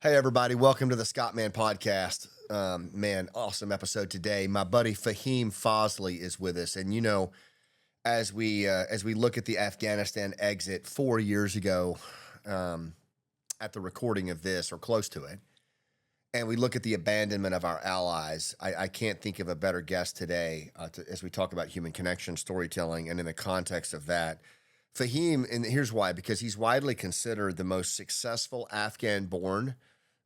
Hey, everybody. Welcome to the Scott Mann Podcast. Man, awesome episode today. My buddy Fahim Fazli is with us. And, as we look at the Afghanistan exit 4 years ago at the recording of this or close to it, and we look at the abandonment of our allies, I can't think of a better guest today as we talk about human connection, storytelling, and in the context of that. Fahim, and here's why, because he's widely considered the most successful Afghan-born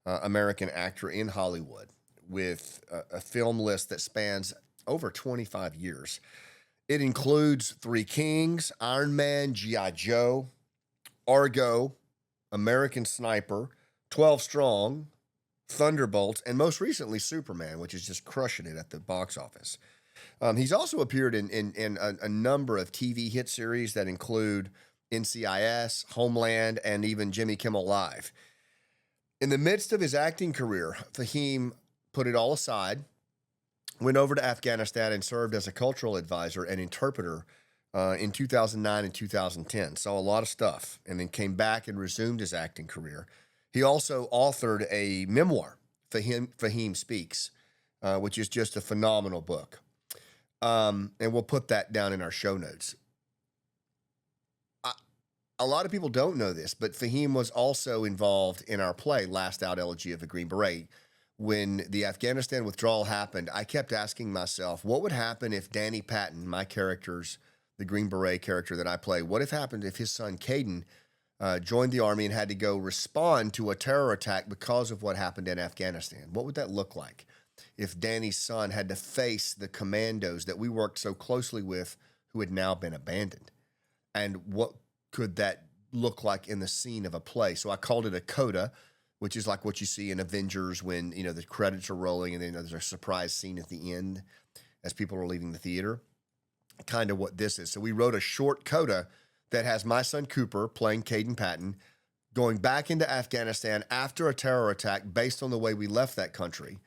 American actor in Hollywood with a film list that spans over 25 years. It includes Three Kings, Iron Man, G.I. Joe, Argo, American Sniper, 12 Strong, Thunderbolts, and most recently Superman, which is just crushing it at the box office. He's also appeared in a number of TV hit series that include NCIS, Homeland, and even Jimmy Kimmel Live. In the midst of his acting career, Fahim put it all aside, went over to Afghanistan and served as a cultural advisor and interpreter in 2009 and 2010. Saw a lot of stuff, and then came back and resumed his acting career. He also authored a memoir, Fahim Speaks, which is just a phenomenal book. And we'll put that down in our show notes. A lot of people don't know this, but Fahim was also involved in our play, Last Out Elegy of the Green Beret. When the Afghanistan withdrawal happened, I kept asking myself, what would happen if Danny Patton, my character's, the Green Beret character that I play, what if happened if his son Caden joined the Army and had to go respond to a terror attack because of what happened in Afghanistan? What would that look like if Danny's son had to face the commandos that we worked so closely with who had now been abandoned? And what could that look like in the scene of a play? So I called it a coda, which is like what you see in Avengers when, the credits are rolling and then there's a surprise scene at the end as people are leaving the theater. Kind of what this is. So we wrote a short coda that has my son Cooper playing Caden Patton going back into Afghanistan after a terror attack based on the way we left that country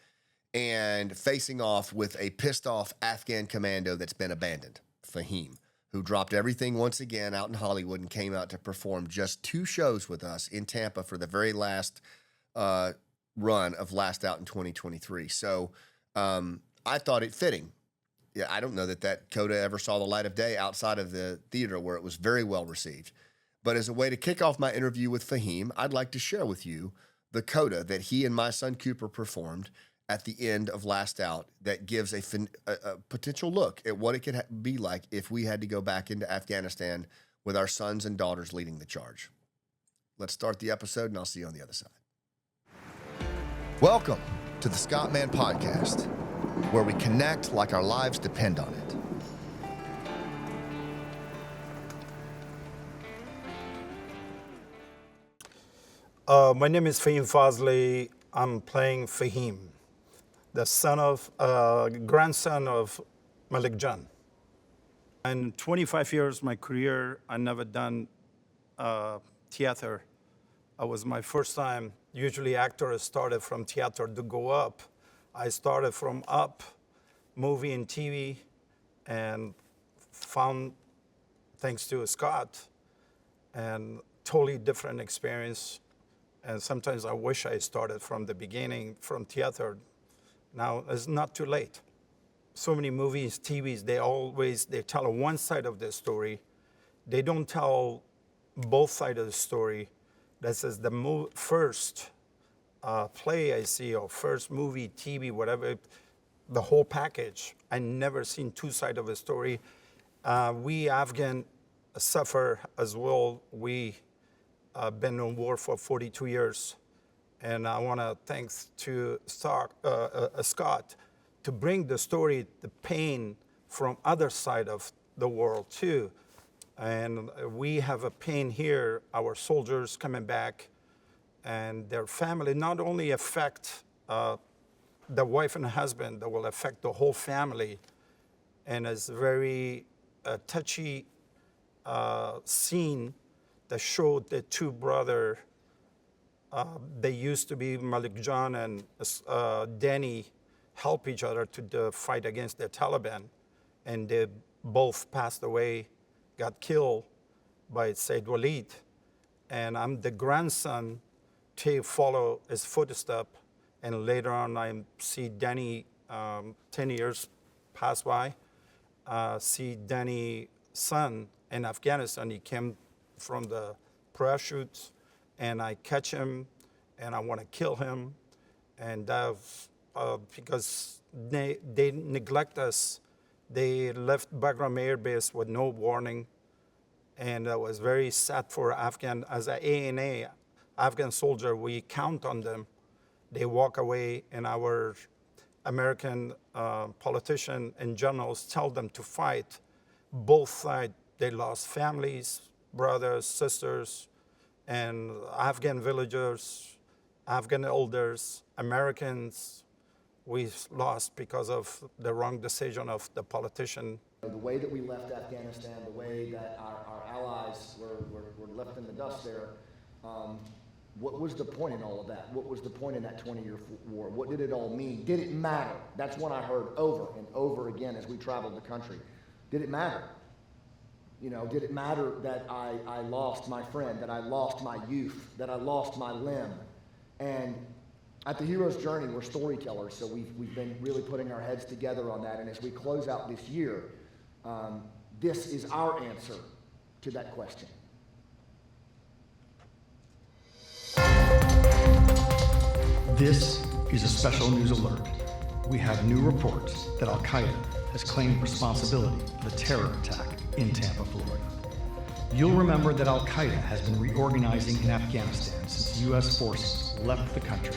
and facing off with a pissed off Afghan commando that's been abandoned, Fahim, who dropped everything once again out in Hollywood and came out to perform just 2 shows with us in Tampa for the very last run of Last Out in 2023. So I thought it fitting. Yeah, I don't know that coda ever saw the light of day outside of the theater where it was very well received. But as a way to kick off my interview with Fahim, I'd like to share with you the coda that he and my son Cooper performed at the end of Last Out that gives a potential look at what it could be like if we had to go back into Afghanistan with our sons and daughters leading the charge. Let's start the episode, and I'll see you on the other side. Welcome to the Scott Mann Podcast, where we connect like our lives depend on it. My name is Fahim Fazli. I'm playing Fahim, the grandson of Malik Gunn. In 25 years, my career, I never done theater. It was my first time. Usually actors started from theater to go up. I started from up, movie and TV, and found, thanks to Scott, and totally different experience. And sometimes I wish I started from the beginning, from theater. Now, it's not too late. So many movies, TVs, they tell one side of the story. They don't tell both sides of the story. This is the first play I see, or first movie, TV, whatever, the whole package. I never seen 2 sides of a story. We Afghan suffer as well. We been in war for 42 years. And I want to thank to Scott to bring the story, the pain from other side of the world too. And we have a pain here, our soldiers coming back and their family not only affect the wife and husband, that will affect the whole family. And it's very touchy scene that showed the 2 brothers. They used to be Malik Jan and Danny help each other to fight against the Taliban. And they both passed away, got killed by Said Walid. And I'm the grandson follow his footstep. And later on, I see Danny, 10 years pass by, see Danny's son in Afghanistan. He came from the parachutes, and I catch him, and I want to kill him. And because they neglect us, they left Bagram Air Base with no warning. And it was very sad for Afghan, as an ANA, Afghan soldier, we count on them. They walk away, and our American politicians and generals tell them to fight. Both sides, they lost families, brothers, sisters, and Afghan villagers, Afghan elders, Americans, we lost because of the wrong decision of the politician. The way that we left Afghanistan, the way that our allies were left in the dust there, what was the point in all of that? What was the point in that 20-year war? What did it all mean? Did it matter? That's what I heard over and over again as we traveled the country. Did it matter? You know, did it matter that I lost my friend, that I lost my youth, that I lost my limb? And at the Hero's Journey, we're storytellers, so we've been really putting our heads together on that. And as we close out this year, this is our answer to that question. This is a special news alert. We have new reports that Al-Qaeda has claimed responsibility for the terror attack in Tampa, Florida. You'll remember that Al-Qaeda has been reorganizing in Afghanistan since U.S. forces left the country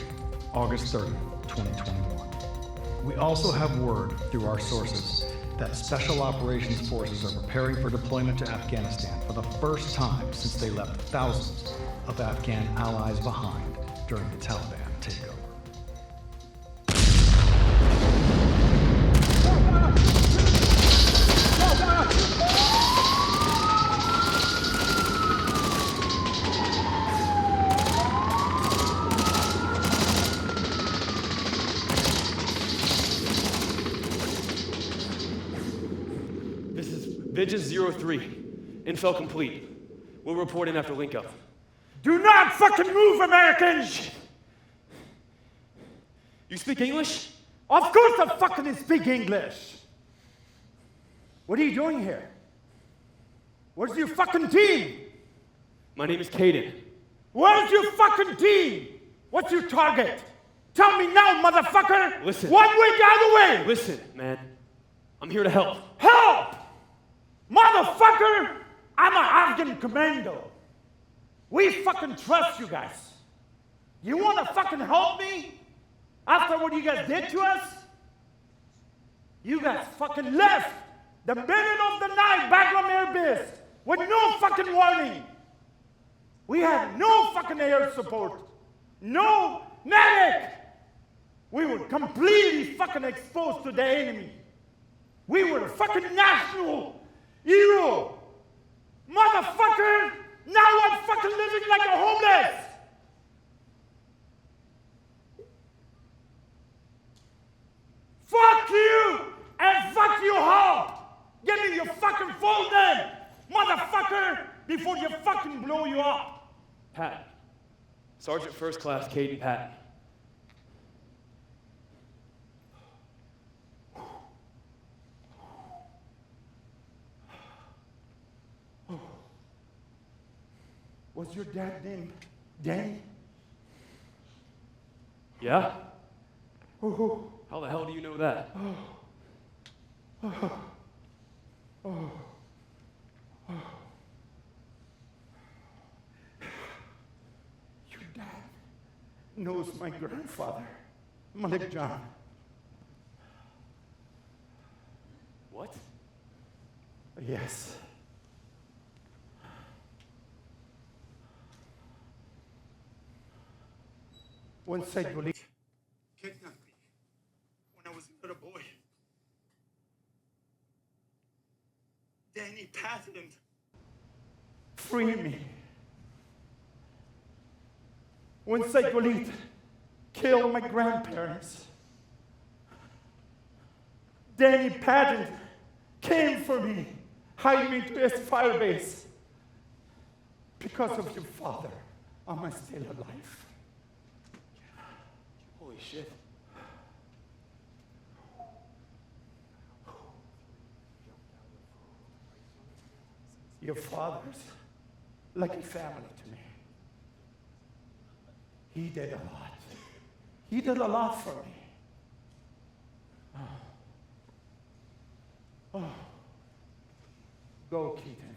August 30, 2021. We also have word through our sources that Special Operations Forces are preparing for deployment to Afghanistan for the first time since they left thousands of Afghan allies behind during the Taliban takeover. Visions 03. Info complete. We'll report in after link up. Do not fucking move, Americans! You speak English? Of course I fucking speak English! What are you doing here? Where's your fucking team? My name is Caden. Where's your fucking team? What's your target? Tell me now, motherfucker! Listen. One way, the other way! Listen, man. I'm here to help. Help! Motherfucker! I'm an Afghan commando. We fucking trust you guys. You wanna fucking help me? After what you guys did to us? You guys fucking left the middle of the night Bagram Air Base with no fucking warning. We had no fucking air support. No medic. We were completely fucking exposed to the enemy. We were a fucking national hero. Motherfucker, now I'm fucking living like a homeless. Fuck you and fuck you all. Give me your fucking phone then, motherfucker, before you fucking blow you up. Pat. Sergeant First Class Caden Patton. Was your dad named Danny? Yeah? Oh, How the hell do you know that? your dad knows my grandfather, Malik John. What? Yes. One Said Wali kidnapped me when I was a little boy. Danny Patton, free me. When Said Wali killed my grandparents, Danny Patton came for me, hide me to his fire base. Because of your father, am I still alive? shit. Your father's like a family to me. He did a lot. He did a lot for me. Go, Keaton.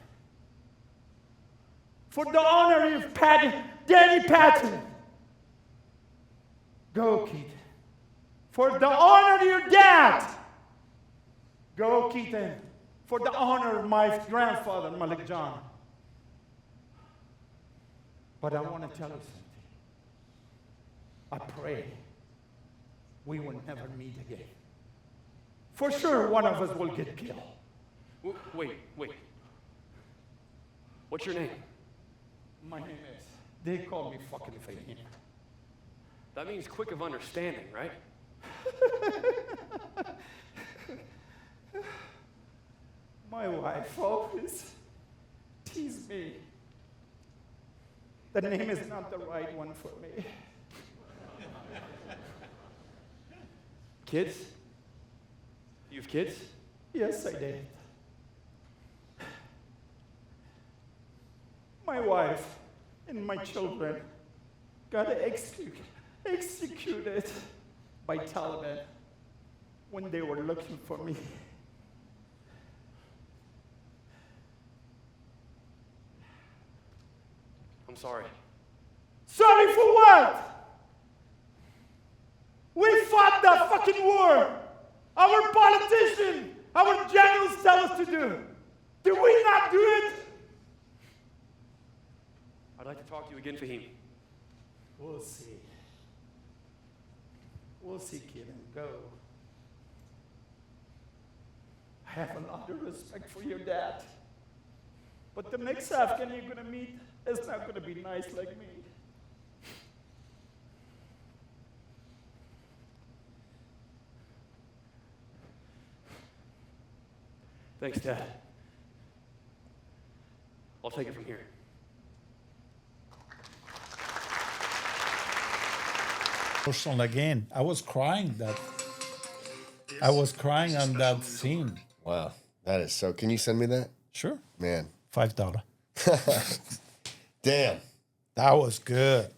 For the honor of Danny Patton. Go, Keaton. For the honor of your dad. Go, Keaton. For the honor of my grandfather, Malik John. But I want to tell you something. I pray we will never meet again. For sure, one of us will get killed. Wait. What's your name? My name is. They call me fucking Fahim. That means quick of understanding, right? My wife always teased me. The name is not the right one for me. Kids? You have kids? Yes, I did. My wife and my children got executed by Taliban when they were looking for me. I'm sorry. Sorry for what? We fought that fucking war. Our politicians, our generals tell us to do. Did we not do it? I'd like to talk to you again, Fahim. We'll see. We'll see, kid, and go. I have a lot of respect for your dad. But the next Afghan you're going to meet is not going to be nice like me. Thanks, Dad. I'll take it from here. Personal again. I was crying on that scene. Wow. That is so. Can you send me that? Sure. Man. $5. Damn. That was good.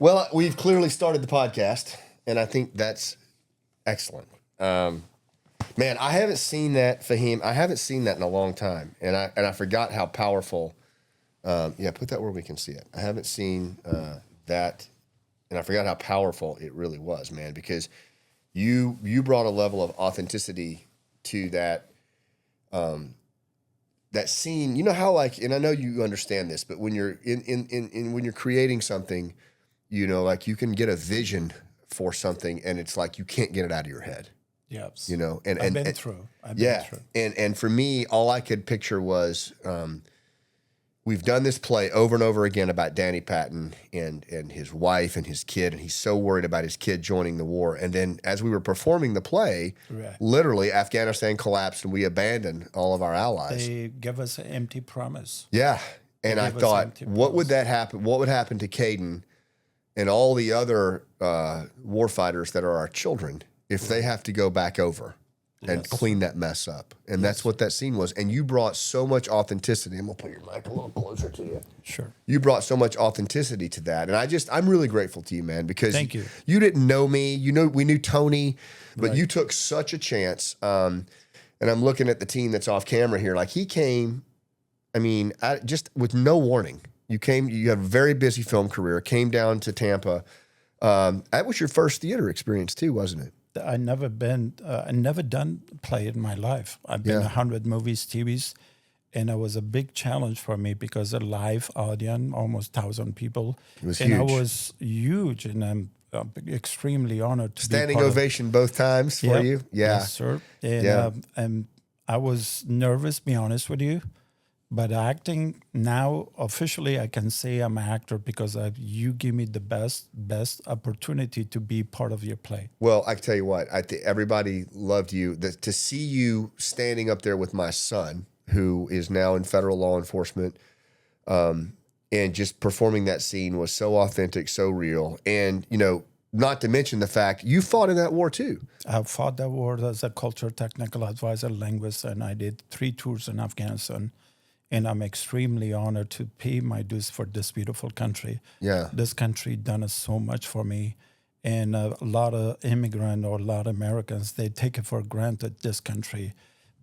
Well, we've clearly started the podcast, and I think that's excellent. Man, I haven't seen that, Fahim. I haven't seen that in a long time, and I forgot how powerful. Yeah, put that where we can see it. I haven't seen that, and I forgot how powerful it really was, man. Because you brought a level of authenticity to that. That scene, you know how like, and I know you understand this, but when you're when you're creating something, you know, like you can get a vision for something, and it's like you can't get it out of your head. Yes. You know, and I've been through. And for me, all I could picture was we've done this play over and over again about Danny Patton and his wife and his kid, and he's so worried about his kid joining the war. And then as we were performing the play, literally Afghanistan collapsed and we abandoned all of our allies. They give us an empty promise. Yeah. And I thought, what would that happen? What would happen to Caden and all the other warfighters that are our children if they have to go back over and clean that mess up? And that's what that scene was. And you brought so much authenticity. I'm going to put your mic a little closer to you. Sure. You brought so much authenticity to that. And I'm really grateful to you, man, because Thank you. You didn't know me. You know, we knew Tony, but you took such a chance. And I'm looking at the team that's off camera here. Like he came, I mean, just with no warning. You had a very busy film career, came down to Tampa. That was your first theater experience too, wasn't it? I never done play in my life. I've been 100 movies, TVs, and it was a big challenge for me because a live audience, almost 1,000 people. It was and huge. I was huge, and I'm extremely honored to Standing be part ovation both times for you. Yeah. Yes, sir. And I was nervous, be honest with you. But acting now, officially, I can say I'm an actor because you give me the best opportunity to be part of your play. Well, I can tell you what, I think everybody loved you. To see you standing up there with my son, who is now in federal law enforcement, and just performing that scene was so authentic, so real. And, you know, not to mention the fact you fought in that war too. I fought that war as a cultural technical advisor, linguist, and I did 3 tours in Afghanistan. And I'm extremely honored to pay my dues for this beautiful country. Yeah. This country done so much for me. And a lot of immigrants or a lot of Americans, they take it for granted, this country.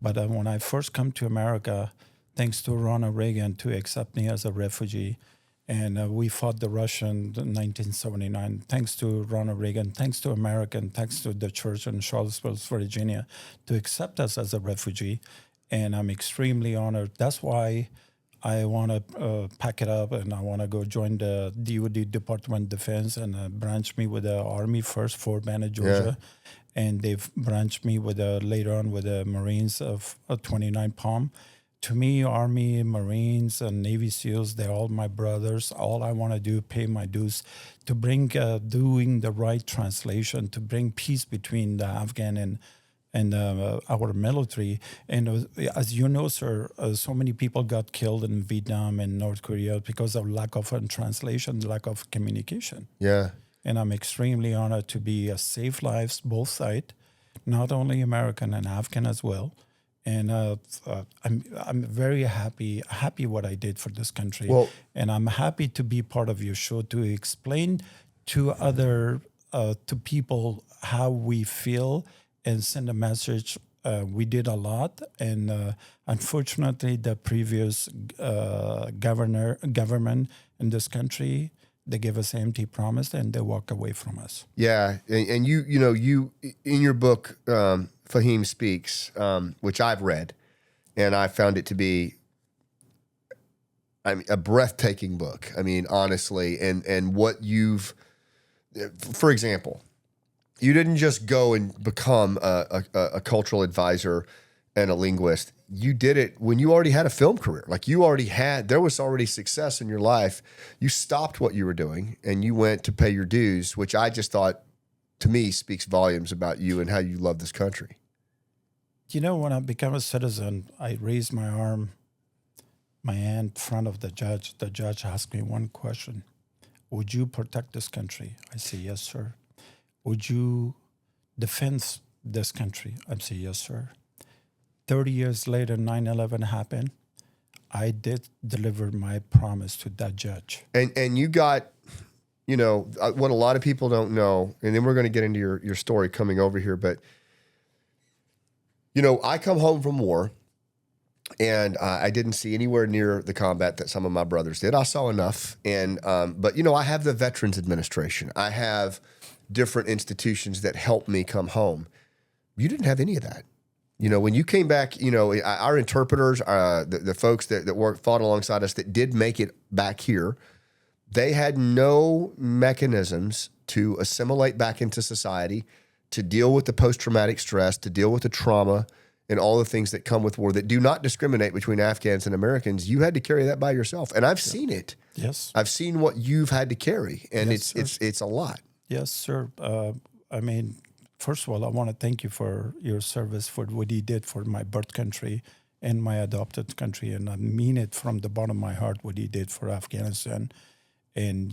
But when I first come to America, thanks to Ronald Reagan to accept me as a refugee, and we fought the Russian in 1979. Thanks to Ronald Reagan, thanks to American, thanks to the church in Charlottesville, Virginia, to accept us as a refugee. And I'm extremely honored. That's why I want to pack it up and I want to go join the DoD, Department of Defense, and branch me with the Army first, Fort Benning, Georgia. Yeah. And they've branched me with later on with the Marines of 29 Palm. To me, Army, Marines, and Navy SEALs, they're all my brothers. All I want to do, pay my dues, to bring, doing the right translation, to bring peace between the Afghan and our military. And as you know, sir, so many people got killed in Vietnam and North Korea because of lack of translation, lack of communication. Yeah. And I'm extremely honored to be a save lives, both sides, not only American and Afghan as well. And I'm very happy what I did for this country. Well, and I'm happy to be part of your show to explain to other to people how we feel and send a message. We did a lot, and unfortunately, the previous government in this country, they gave us an empty promise and they walk away from us. Yeah, and you in your book, Fahim Speaks, which I've read, and I found it to be, a breathtaking book. I mean, honestly, and what you've, for example, you didn't just go and become a cultural advisor and a linguist. You did it when you already had a film career. Like there was already success in your life. You stopped what you were doing and you went to pay your dues, which I just thought, to me, speaks volumes about you and how you love this country. You know, when I became a citizen, I raised my hand in front of the judge. The judge asked me one question: would you protect this country? I say, yes, sir. Would you defend this country? I say, yes, sir. 30 years later, 9/11 happened. I did deliver my promise to that judge. And you got, what a lot of people don't know, and then we're going to get into your story coming over here, but, I come home from war, and I didn't see anywhere near the combat that some of my brothers did. I saw enough, but I have the Veterans Administration. I have different institutions that helped me come home. You didn't have any of that. When you came back, our interpreters, the folks that fought alongside us that did make it back here, they had no mechanisms to assimilate back into society, to deal with the post-traumatic stress, to deal with the trauma and all the things that come with war that do not discriminate between Afghans and Americans. You had to carry that by yourself. And I've seen it. Yes. I've seen what you've had to carry, and yes, it's a lot. Yes, sir. First of all, I want to thank you for your service, for what you did for my birth country and my adopted country. And I mean it from the bottom of my heart, what you did for Afghanistan. And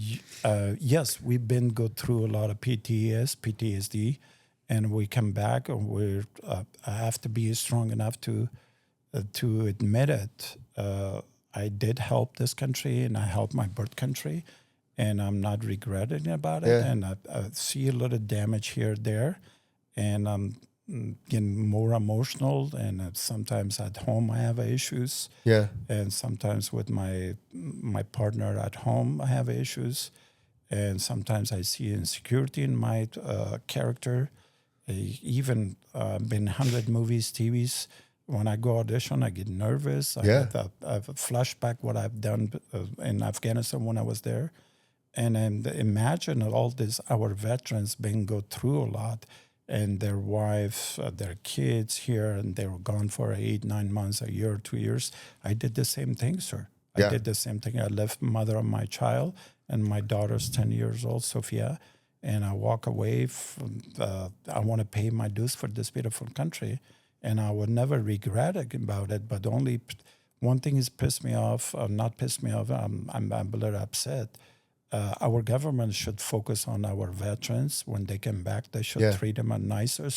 yes, we've been go through a lot of PTSD, and we come back, and I have to be strong enough to admit it. I did help this country, and I helped my birth country, and I'm not regretting about it. Yeah. And I see a little damage here and there, and I'm getting more emotional. And sometimes at home I have issues. Yeah. And sometimes with my partner at home I have issues, and sometimes I see insecurity in my character. Even been 100 movies, TVs. When I go audition, I get nervous. I have a flashback what I've done in Afghanistan when I was there. And imagine all this, our veterans go through a lot, and their wife, their kids here, and they were gone for 8, 9 months, a year, 2 years. I did the same thing, sir. Yeah. I did the same thing. I left mother of my child, and my daughter's 10 years old, Sophia, and I walk away from, I want to pay my dues for this beautiful country, and I would never regret about it, but only one thing is pissed me off, not pissed me off, I'm a little upset. our government should focus on our veterans. When they come back, they should treat them nicer,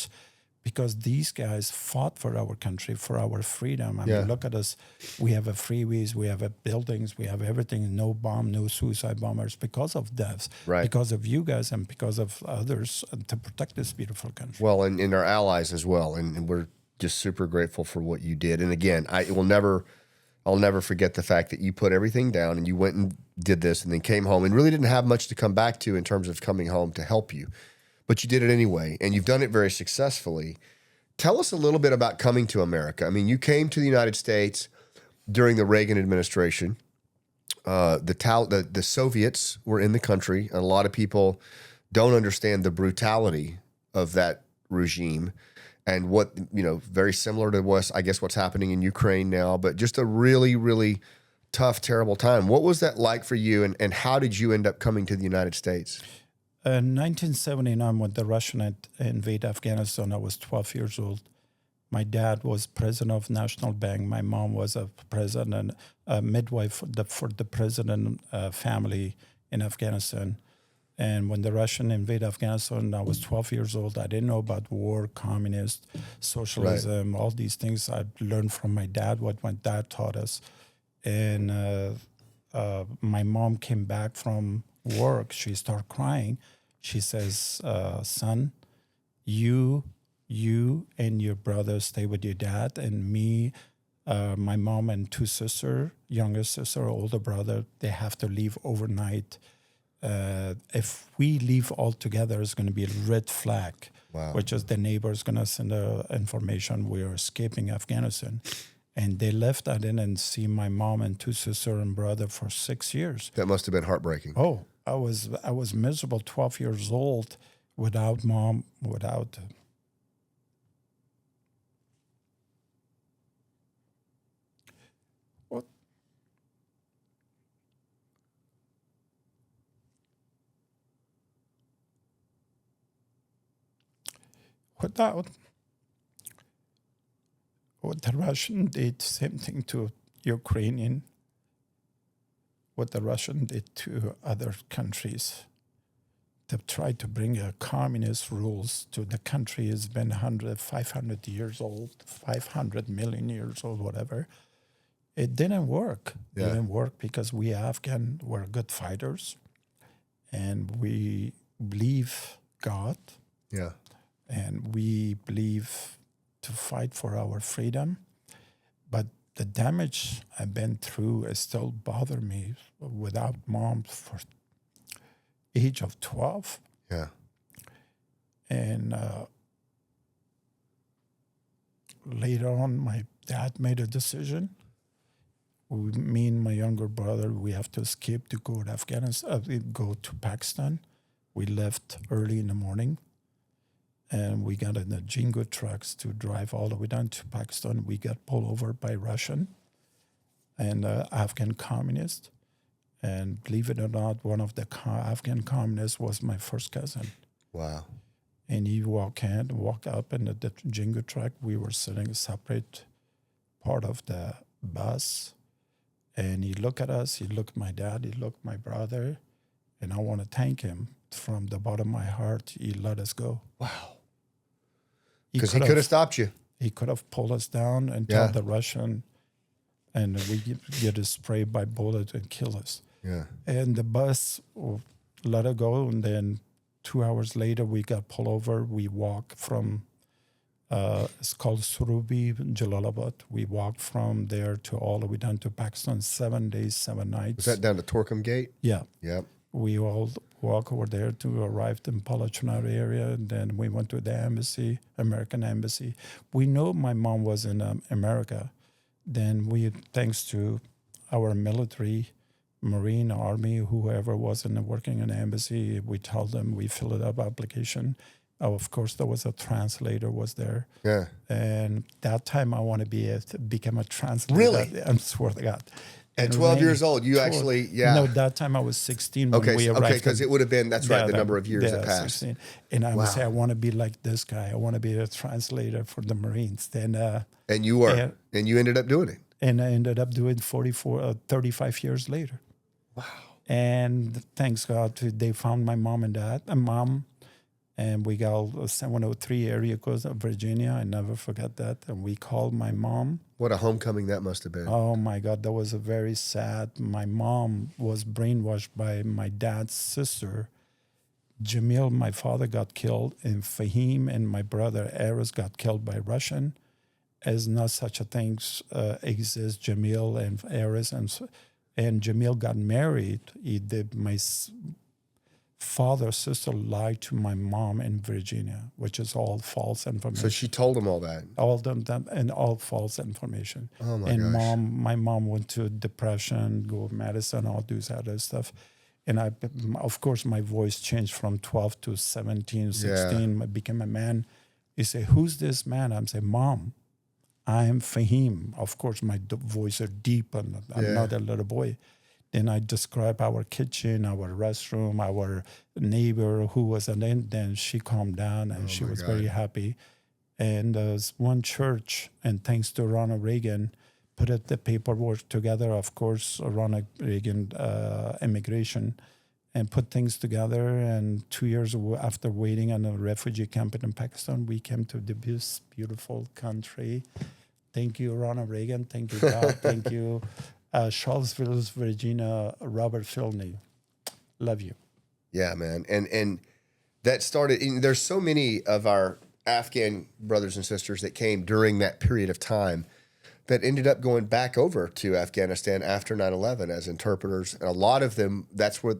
because these guys fought for our country, for our freedom. I mean, look at us. We have freeways, we have buildings, we have everything. No bomb, no suicide bombers, because of deaths, because of you guys and because of others, to protect this beautiful country. Well, and our allies as well. And we're just super grateful for what you did. And again, I'll never forget the fact that you put everything down and you went and did this and then came home and really didn't have much to come back to in terms of coming home to help you. But you did it anyway, and you've done it very successfully. Tell us a little bit about coming to America. I mean, you came to the United States during the Reagan administration. The Soviets were in the country, and a lot of people don't understand the brutality of that regime and what, very similar to what's happening in Ukraine now, but just a really, really tough, terrible time. What was that like for you, and how did you end up coming to the United States? In 1979, when the Russians invaded Afghanistan, I was 12 years old. My dad was president of National Bank. My mom was a president, a midwife for the president family in Afghanistan. And when the Russians invaded Afghanistan, I was 12 years old. I didn't know about war, communist, socialism, all these things. I learned from my dad what my dad taught us. And my mom came back from work. She started crying. She says, son, you and your brother stay with your dad, and me, my mom and two sisters, younger sister, older brother, they have to leave overnight. If we leave all together, it's going to be a red flag, which is the neighbor's going to send information we are escaping Afghanistan. And they left. I didn't see my mom and two sisters and brother for 6 years. That must have been heartbreaking. Oh, I was miserable, 12 years old, without mom, without. What? Without. What the Russian did, same thing to Ukrainian. What the Russian did to other countries. They tried to bring communist rules to the country. It's been 500 years old, 500 million years old, whatever. It didn't work. It didn't work because we Afghan were good fighters, and we believe God. Yeah. And we believe to fight for our freedom. But the damage I've been through still bother me. Without mom for age of 12. Yeah. And later on, my dad made a decision. Me and my younger brother, we have to escape to go to Afghanistan, go to Pakistan. We left early in the morning. And we got in the Jingo trucks to drive all the way down to Pakistan. We got pulled over by Russian and Afghan communists. And believe it or not, one of the Afghan communists was my first cousin. Wow. And he walked up in the Jingo truck. We were sitting separate part of the bus. And he looked at us. He looked at my dad. He looked at my brother. And I want to thank him from the bottom of my heart. He let us go. Wow. Because he could have stopped you. He could have pulled us down and told the Russian, and we get sprayed by bullet and kill us. Yeah. And the bus let it go, and then 2 hours later we got pulled over. We walked from, it's called Surubi, Jalalabad. We walked from there to all the way down to Pakistan, 7 days, 7 nights. Was that down to Torkham Gate? Yeah. Yep. We all walk over there to arrive in Palachinaru area, and then we went to the embassy, American embassy. We know my mom was in America. Then we, thanks to our military, Marine, Army, whoever was working in the embassy, we told them, we filled up application. Of course, there was a translator was there. Yeah. And that time I want to become a translator. Really? I swear to God. At 12 years old, you actually, No, that time I was 16 when we arrived. Okay, because it would have been, that's right, the number of years that passed. 16. And I would say, I want to be like this guy. I want to be a translator for the Marines. Then, and you were, and you ended up doing it. And I ended up doing 35 years later. Wow. And thanks God, they found my mom and dad, and we got 703 area code of Virginia. I never forget that. And we called my mom. What a homecoming that must have been. Oh my God, that was a very sad. My mom was brainwashed by my dad's sister. Jamil, my father, got killed, and Fahim and my brother Aris got killed by Russian. As not such a thing exists, Jamil and Aris, and Jamil got married. My father's sister lied to my mom in Virginia, which is all false information. So she told him all that. All them and all false information. Oh my and gosh. my mom went to depression, go medicine, all this other stuff. And of course, my voice changed from 12 to 17, 16. I became a man. You say, who's this man? I'm saying, Mom, I'm Fahim. Of course, my voice is deep, and I'm not a little boy. Then I describe our kitchen, our restroom, our neighbor who was, and then she calmed down, and she was very happy. And there's one church, and thanks to Ronald Reagan, put the paperwork together. Of course, Ronald Reagan immigration, and put things together. And 2 years after waiting on a refugee camp in Pakistan, we came to this beautiful country. Thank you, Ronald Reagan. Thank you, God. Thank you, Charlottesville, Virginia, Robert Filney. Love you. Yeah, man. And that started, there's so many of our Afghan brothers and sisters that came during that period of time that ended up going back over to Afghanistan after 9/11 as interpreters. And a lot of them, that's where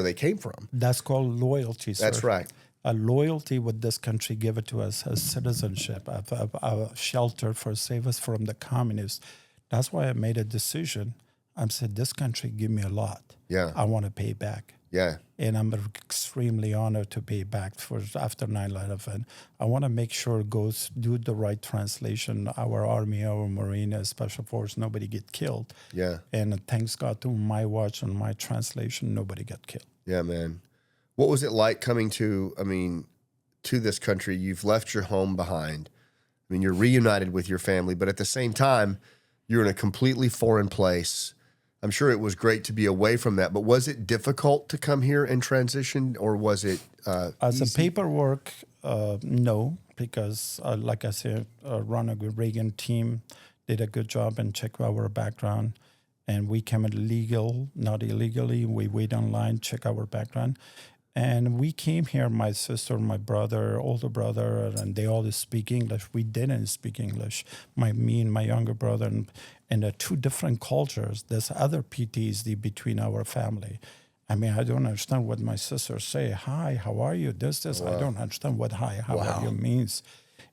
they came from. That's called loyalty, sir. That's right. A loyalty with this country give it to us as citizenship, a shelter for save us from the communists. That's why I made a decision. I said, this country give me a lot. Yeah. I want to pay back. Yeah. And I'm extremely honored to pay back for after 9/11. I want to make sure it goes, do the right translation. Our Army, our Marine, Special Force, nobody get killed. Yeah. And thanks God to my watch and my translation, nobody got killed. Yeah, man. What was it like coming to this country? You've left your home behind. I mean, you're reunited with your family, but at the same time, you're in a completely foreign place. I'm sure it was great to be away from that, but was it difficult to come here and transition, or was it As easy? a paperwork, no, because like I said, Ronald Reagan team did a good job and checked our background, and we came in legal, not illegally. We wait online, check our background. And we came here, my sister, my brother, older brother, and they all speak English. We didn't speak English. Me and my younger brother, and the two different cultures. There's other PTSD between our family. I mean, I don't understand what my sisters say. Hi, how are you? This. I don't understand what hi, how are you means.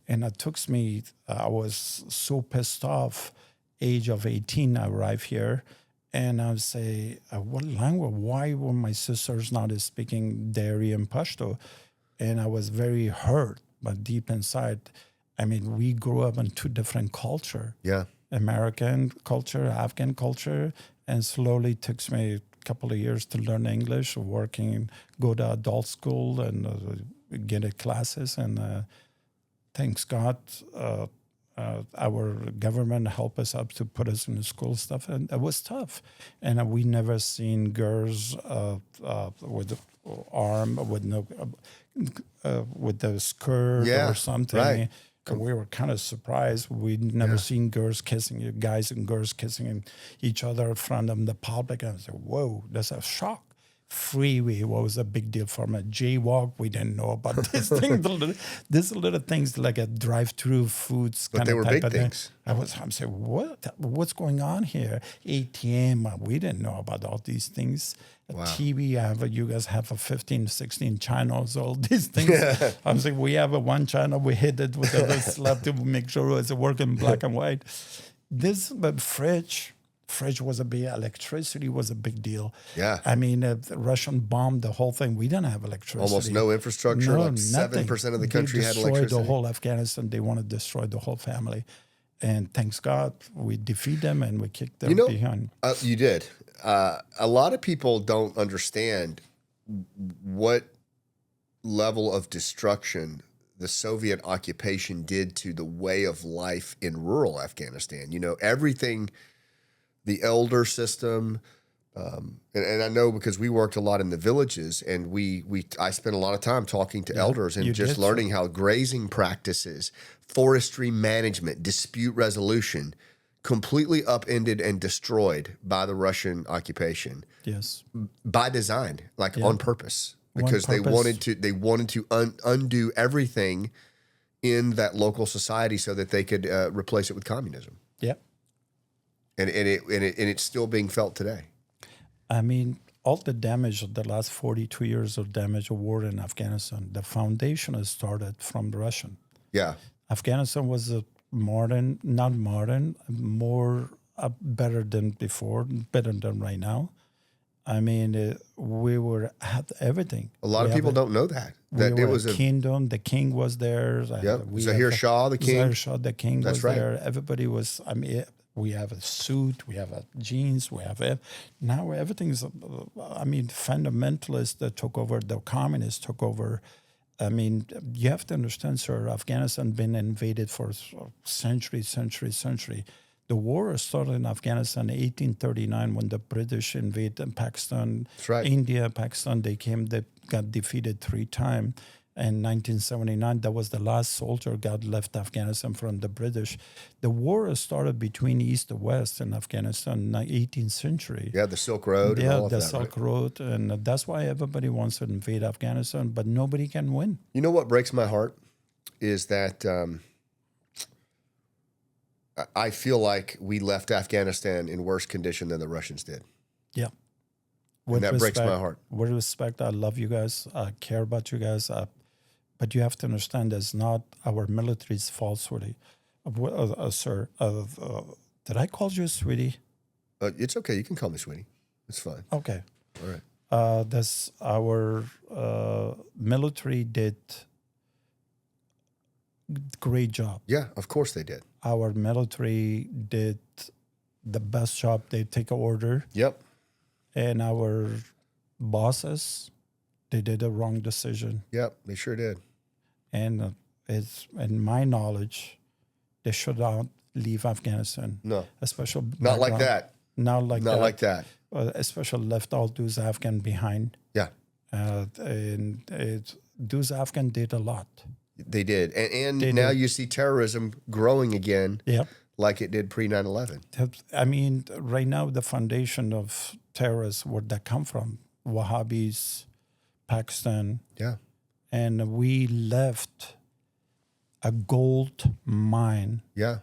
And it took me, I was so pissed off, age of 18, I arrived here. And I would say, what language? Why were my sisters not speaking Dari and Pashto? And I was very hurt, but deep inside, I mean, we grew up in two different cultures. Yeah. American culture, Afghan culture, and slowly it took me a couple of years to learn English, working, go to adult school and get at classes. And thanks God, our government helped us up to put us in the school stuff, and it was tough. And we never seen girls with the arm, with no, with the skirt or something. Right. And we were kind of surprised. We'd never seen girls kissing, guys and girls kissing each other in front of the public. And I said, whoa, that's a shock. Freeway was a big deal for me. Jaywalk, we didn't know about this thing. These little things like a drive-through foods But kind they of were type big of thing. things. I'm saying, what's going on here? ATM, we didn't know about all these things. Wow. TV, you guys have a 15, 16 channels, all these things. I'm saying, we have a one channel, we hit it with a slap to make sure it's working black and white. This fridge was a big, electricity was a big deal. Yeah. I mean, the Russian bombed the whole thing. We didn't have electricity. Almost no infrastructure. No, Like nothing. 7% of the country had They destroyed electricity. the whole Afghanistan. They want to destroy the whole family. And thanks God, we defeat them and we kick them behind. You did. A lot of people don't understand what level of destruction the Soviet occupation did to the way of life in rural Afghanistan. You know, everything, the elder system, And I know because we worked a lot in the villages, and I spent a lot of time talking to elders and just learning how grazing practices, forestry management, dispute resolution, completely upended and destroyed by the Russian occupation. Yes. By design, on purpose, because they wanted to undo everything in that local society so that they could replace it with communism. Yep. And it's still being felt today. I mean, all the damage of the last 42 years of damage of war in Afghanistan, the foundation has started from the Russian. Yeah. Afghanistan was more better than before, better than right now. I mean, we had everything. A lot of people don't know that. It was a kingdom. The king was there. Yep. Zahir Shah, the king. Zahir Shah, the king That's was right. there. Everybody was, I mean, we have a suit, we have a jeans, now everything's, I mean, fundamentalists that took over, the communists took over. I mean, you have to understand, sir, Afghanistan been invaded for century. The war started in Afghanistan in 1839 when the British invaded Pakistan. That's right. India, Pakistan, they got defeated 3 times. In 1979, that was the last soldier got left Afghanistan from the British. The war started between East and West in Afghanistan in the 18th century. Yeah, the Silk Road. Yeah, and all of the that, Silk right? Road. And that's why everybody wants to invade Afghanistan, but nobody can win. You know what breaks my heart is that I feel like we left Afghanistan in worse condition than the Russians did. Yeah. And that breaks my heart. With respect, I love you guys. I care about you guys. But you have to understand that's not our military's fault, sweetie. Sir, did I call you sweetie? It's okay. You can call me sweetie. It's fine. Okay. All right. That's our military did great job. Yeah, of course they did. Our military did the best job. They take an order. Yep. And our bosses, they did a wrong decision. Yep, they sure did. And it's, in my knowledge, they should not leave Afghanistan. No. Especially Not like that. Not like Not that. like that. Especially left all those Afghan behind. Yeah. Those Afghan did a lot. They did. And They now did. you see terrorism growing again Yep. like it did pre 9/11. I mean, right now the foundation of terrorists, where that come from? Wahhabis, Pakistan. Yeah. And we left a gold mine. Yeah.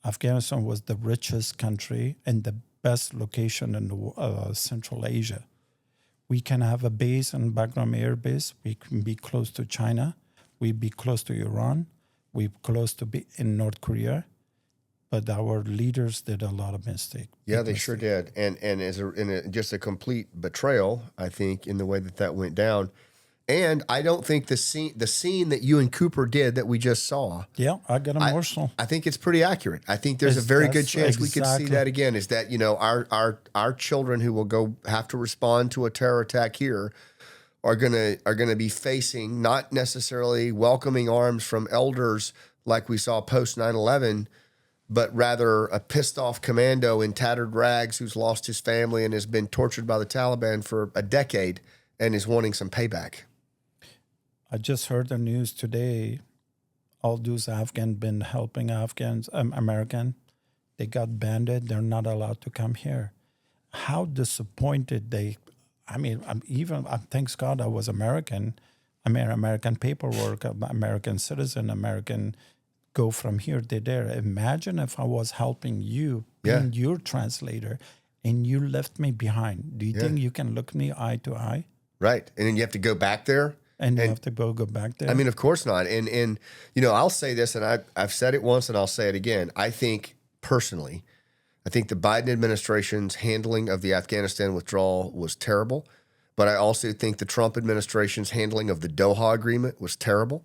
Afghanistan was the richest country and the best location in Central Asia. We can have a base in Bagram Air Base. We can be close to China. We'd be close to Iran. We're close to be in North Korea. But our leaders did a lot of mistakes. Yeah, they sure did. And just a complete betrayal, I think, in the way that went down. And I don't think the scene that you and Cooper did that we just saw. Yeah, I got emotional. I think it's pretty accurate. I think there's a very good chance we could see exactly. that again. Is that, our children who will have to respond to a terror attack here are gonna be facing not necessarily welcoming arms from elders like we saw post 9/11, but rather a pissed off commando in tattered rags who's lost his family and has been tortured by the Taliban for a decade and is wanting some payback. I just heard the news today. All those Afghan been helping Afghans, American, they got banned. They're not allowed to come here. How disappointed they. I mean, thanks God I was American. I mean, American paperwork, American citizen, American. Go from here to there. Imagine if I was helping you, being your translator, and you left me behind. Do you think you can look me eye to eye? Right, and then you have to go back there. And you have to go back there? I mean, of course not. And I'll say this, and I've said it once, and I'll say it again. I think, personally, the Biden administration's handling of the Afghanistan withdrawal was terrible. But I also think the Trump administration's handling of the Doha Agreement was terrible.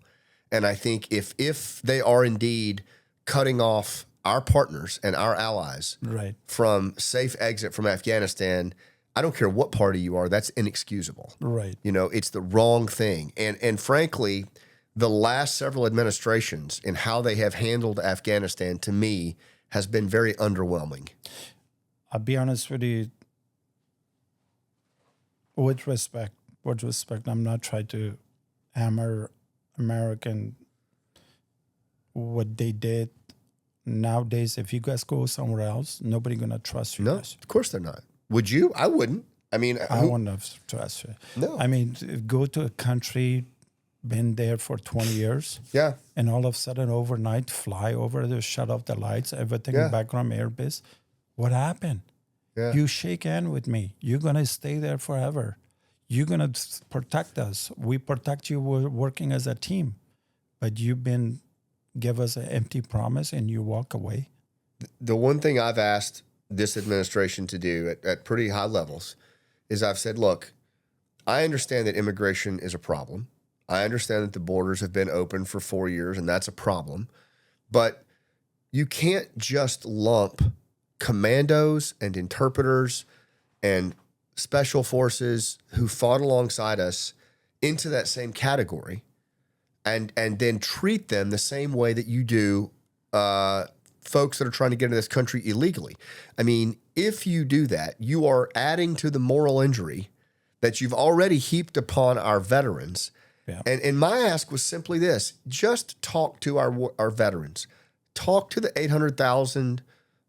And I think if they are indeed cutting off our partners and our allies from safe exit from Afghanistan, I don't care what party you are, that's inexcusable. Right. It's the wrong thing. And frankly, the last several administrations and how they have handled Afghanistan, to me, has been very underwhelming. I'll be honest with you, With respect, I'm not trying to hammer American what they did. Nowadays, if you guys go somewhere else, nobody gonna trust you No, guys. of course they're not. Would you? I wouldn't. I mean, I wouldn't trust you. No. I mean, go to a country, been there for 20 years, yeah, and all of a sudden overnight fly over there, shut off the lights, everything Yeah. background airbase. What happened? yeah. You shake hand with me. You're gonna stay there forever. You're gonna protect us. We protect you. We're working as a team, but you've been give us an empty promise and you walk away. The one thing I've asked this administration to do at pretty high levels is I've said, look, I understand that immigration is a problem. I understand that the borders have been open for 4 years, and that's a problem. But you can't just lump commandos and interpreters and special forces who fought alongside us into that same category and then treat them the same way that you do folks that are trying to get into this country illegally. I mean, if you do that, you are adding to the moral injury that you've already heaped upon our veterans. Yeah. And my ask was simply this: just talk to our veterans, talk to the 800,000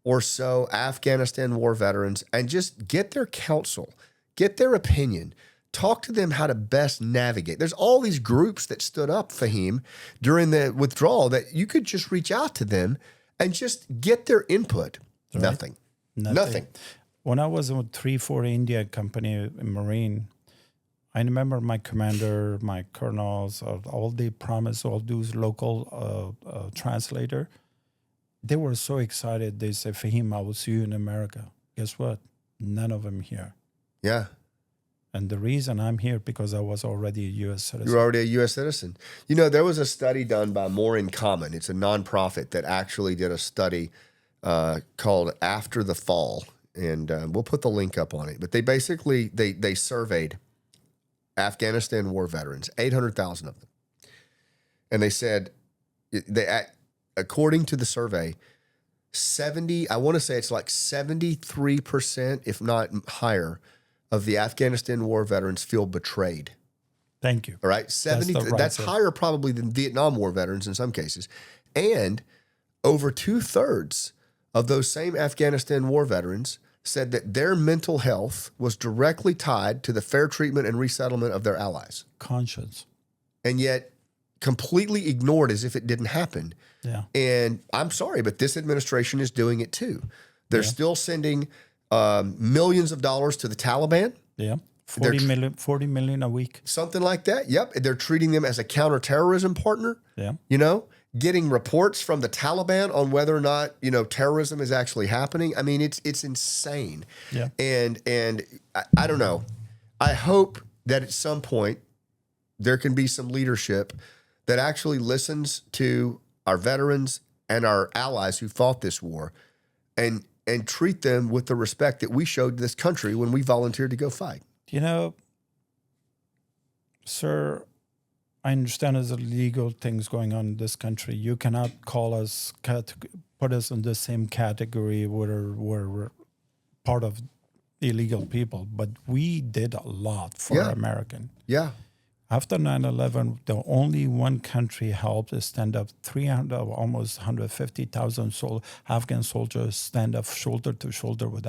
or so Afghanistan war veterans, and just get their counsel, get their opinion. Talk to them how to best navigate. There's all these groups that stood up, Fahim, during the withdrawal that you could just reach out to them and just get their input. Right. Nothing. When I was with 3-4 India company in Marine, I remember my commander, my colonels, all they promised, all those local translator, they were so excited. They said, Fahim, I will see you in America. Guess what? None of them here. Yeah. And the reason I'm here because I was already a U.S. citizen. You're already a U.S. citizen. You know, there was a study done by More in Common. It's a nonprofit that actually did a study called After the Fall. And we'll put the link up on it. But they basically, they surveyed Afghanistan war veterans, 800,000 of them. And they said, according to the survey, I want to say it's like 73%, if not higher, of the Afghanistan war veterans feel betrayed. Thank you. All right? 70. That's higher probably than Vietnam War veterans in some cases. And over 2/3 of those same Afghanistan war veterans said that their mental health was directly tied to the fair treatment and resettlement of their allies. Conscience. And yet completely ignored as if it didn't happen. Yeah. And I'm sorry, but this administration is doing it too. They're still sending millions of dollars to the Taliban. Yeah. 40 million a week. Something like that. Yep. They're treating them as a counterterrorism partner. Yeah. You know, getting reports from the Taliban on whether or not, you know, terrorism is actually happening. I mean, it's insane. Yeah. And I don't know. I hope that at some point there can be some leadership that actually listens to our veterans and our allies who fought this war and treat them with the respect that we showed this country when we volunteered to go fight. You know, sir, I understand there's illegal things going on in this country. You cannot call us, put us in the same category where we're part of illegal people, but we did a lot for American. Yeah. After 9/11, the only one country helped is stand up 300, almost 150,000 Afghan soldiers stand up shoulder to shoulder with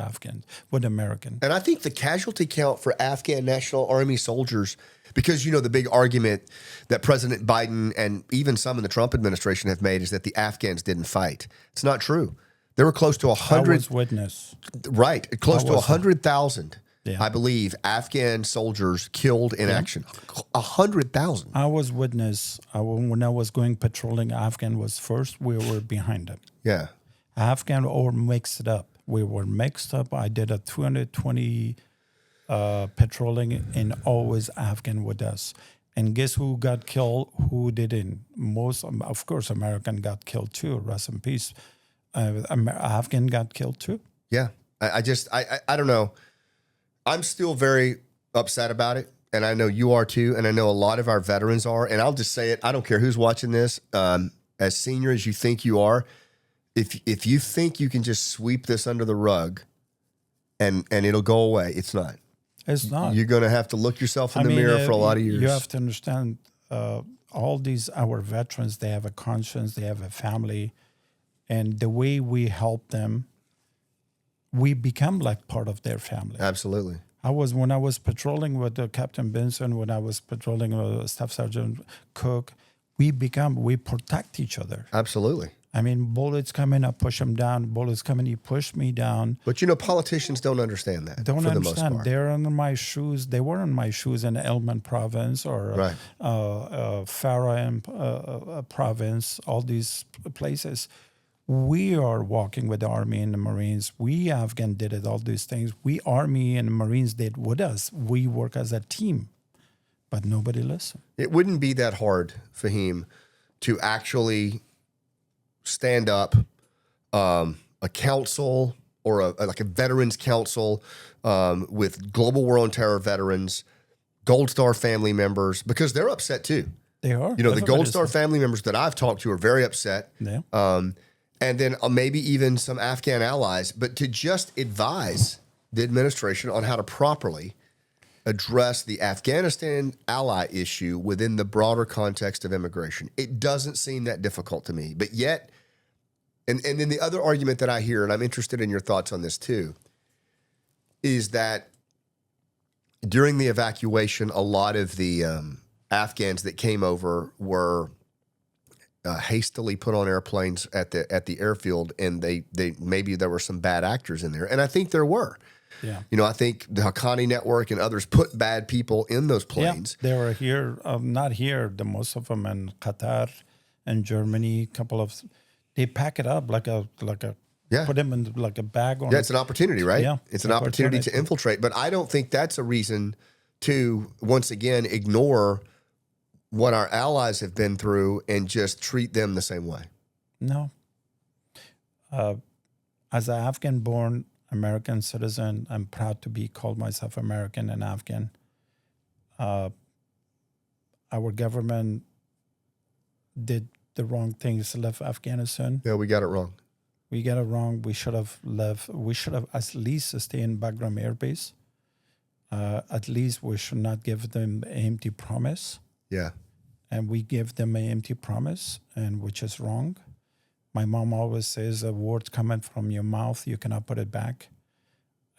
American. And I think the casualty count for Afghan National Army soldiers, because, you know, the big argument that President Biden and even some in the Trump administration have made is that the Afghans didn't fight. It's not true. There were close to 100. I was witness. Right. Close to 100,000. Yeah. I believe, Afghan soldiers killed in action. 100,000. I was witness. When I was going patrolling, Afghan was first. We were behind them. Yeah. Afghan or mixed it up. We were mixed up. I did a 220 patrolling and always Afghan with us. And guess who got killed? Who didn't? Most, of course, American got killed too. Rest in peace. Afghan got killed too. Yeah. I don't know. I'm still very upset about it, and I know you are too, and I know a lot of our veterans are, and I'll just say it. I don't care who's watching this. As senior as you think you are, if you think you can just sweep this under the rug and it'll go away, it's not. It's not. You're going to have to look yourself in the mirror for a lot of years. You have to understand, all these, our veterans, they have a conscience, they have a family, and the way we help them, we become like part of their family. Absolutely. When I was patrolling with Captain Benson, when I was patrolling with Staff Sergeant Cook, we protect each other. Absolutely. I mean, bullets come in, I push them down. Bullets come in, he pushed me down. But, politicians don't understand that. Don't for understand. The most part. They're under my shoes. They were on my shoes in Helmand province or Right. Farah province, all these places. We are walking with the Army and the Marines. We Afghan did it, all these things. We Army and the Marines did with us. We work as a team, but nobody listened. It wouldn't be that hard, Fahim, to actually stand up a council or like a veterans council with global war on terror veterans, Gold Star family members, because they're upset too. They are. The Gold Star family members that I've talked to are very upset. Yeah. And then maybe even some Afghan allies, but to just advise the administration on how to properly address the Afghanistan ally issue within the broader context of immigration. It doesn't seem that difficult to me. But yet, and then the other argument that I hear, and I'm interested in your thoughts on this too, is that during the evacuation, a lot of the Afghans that came over were hastily put on airplanes at the airfield, and they maybe there were some bad actors in there, and I think there were. Yeah. I think the Haqqani Network and others put bad people in those planes. Yeah, they were here, not here, the most of them in Qatar and Germany, they pack it up like a put them in like a bag on. Yeah, it's an opportunity, right? Yeah. It's an opportunity to infiltrate, but I don't think that's a reason to, once again, ignore what our allies have been through and just treat them the same way. No. As an Afghan-born American citizen, I'm proud to be called myself American and Afghan. Our government did the wrong things, left Afghanistan. Yeah, we got it wrong. We got it wrong. We should have left. We should have at least stayed in Bagram Air Base. At least we should not give them an empty promise. Yeah. And we give them an empty promise, and which is wrong. My mom always says, a word coming from your mouth, you cannot put it back.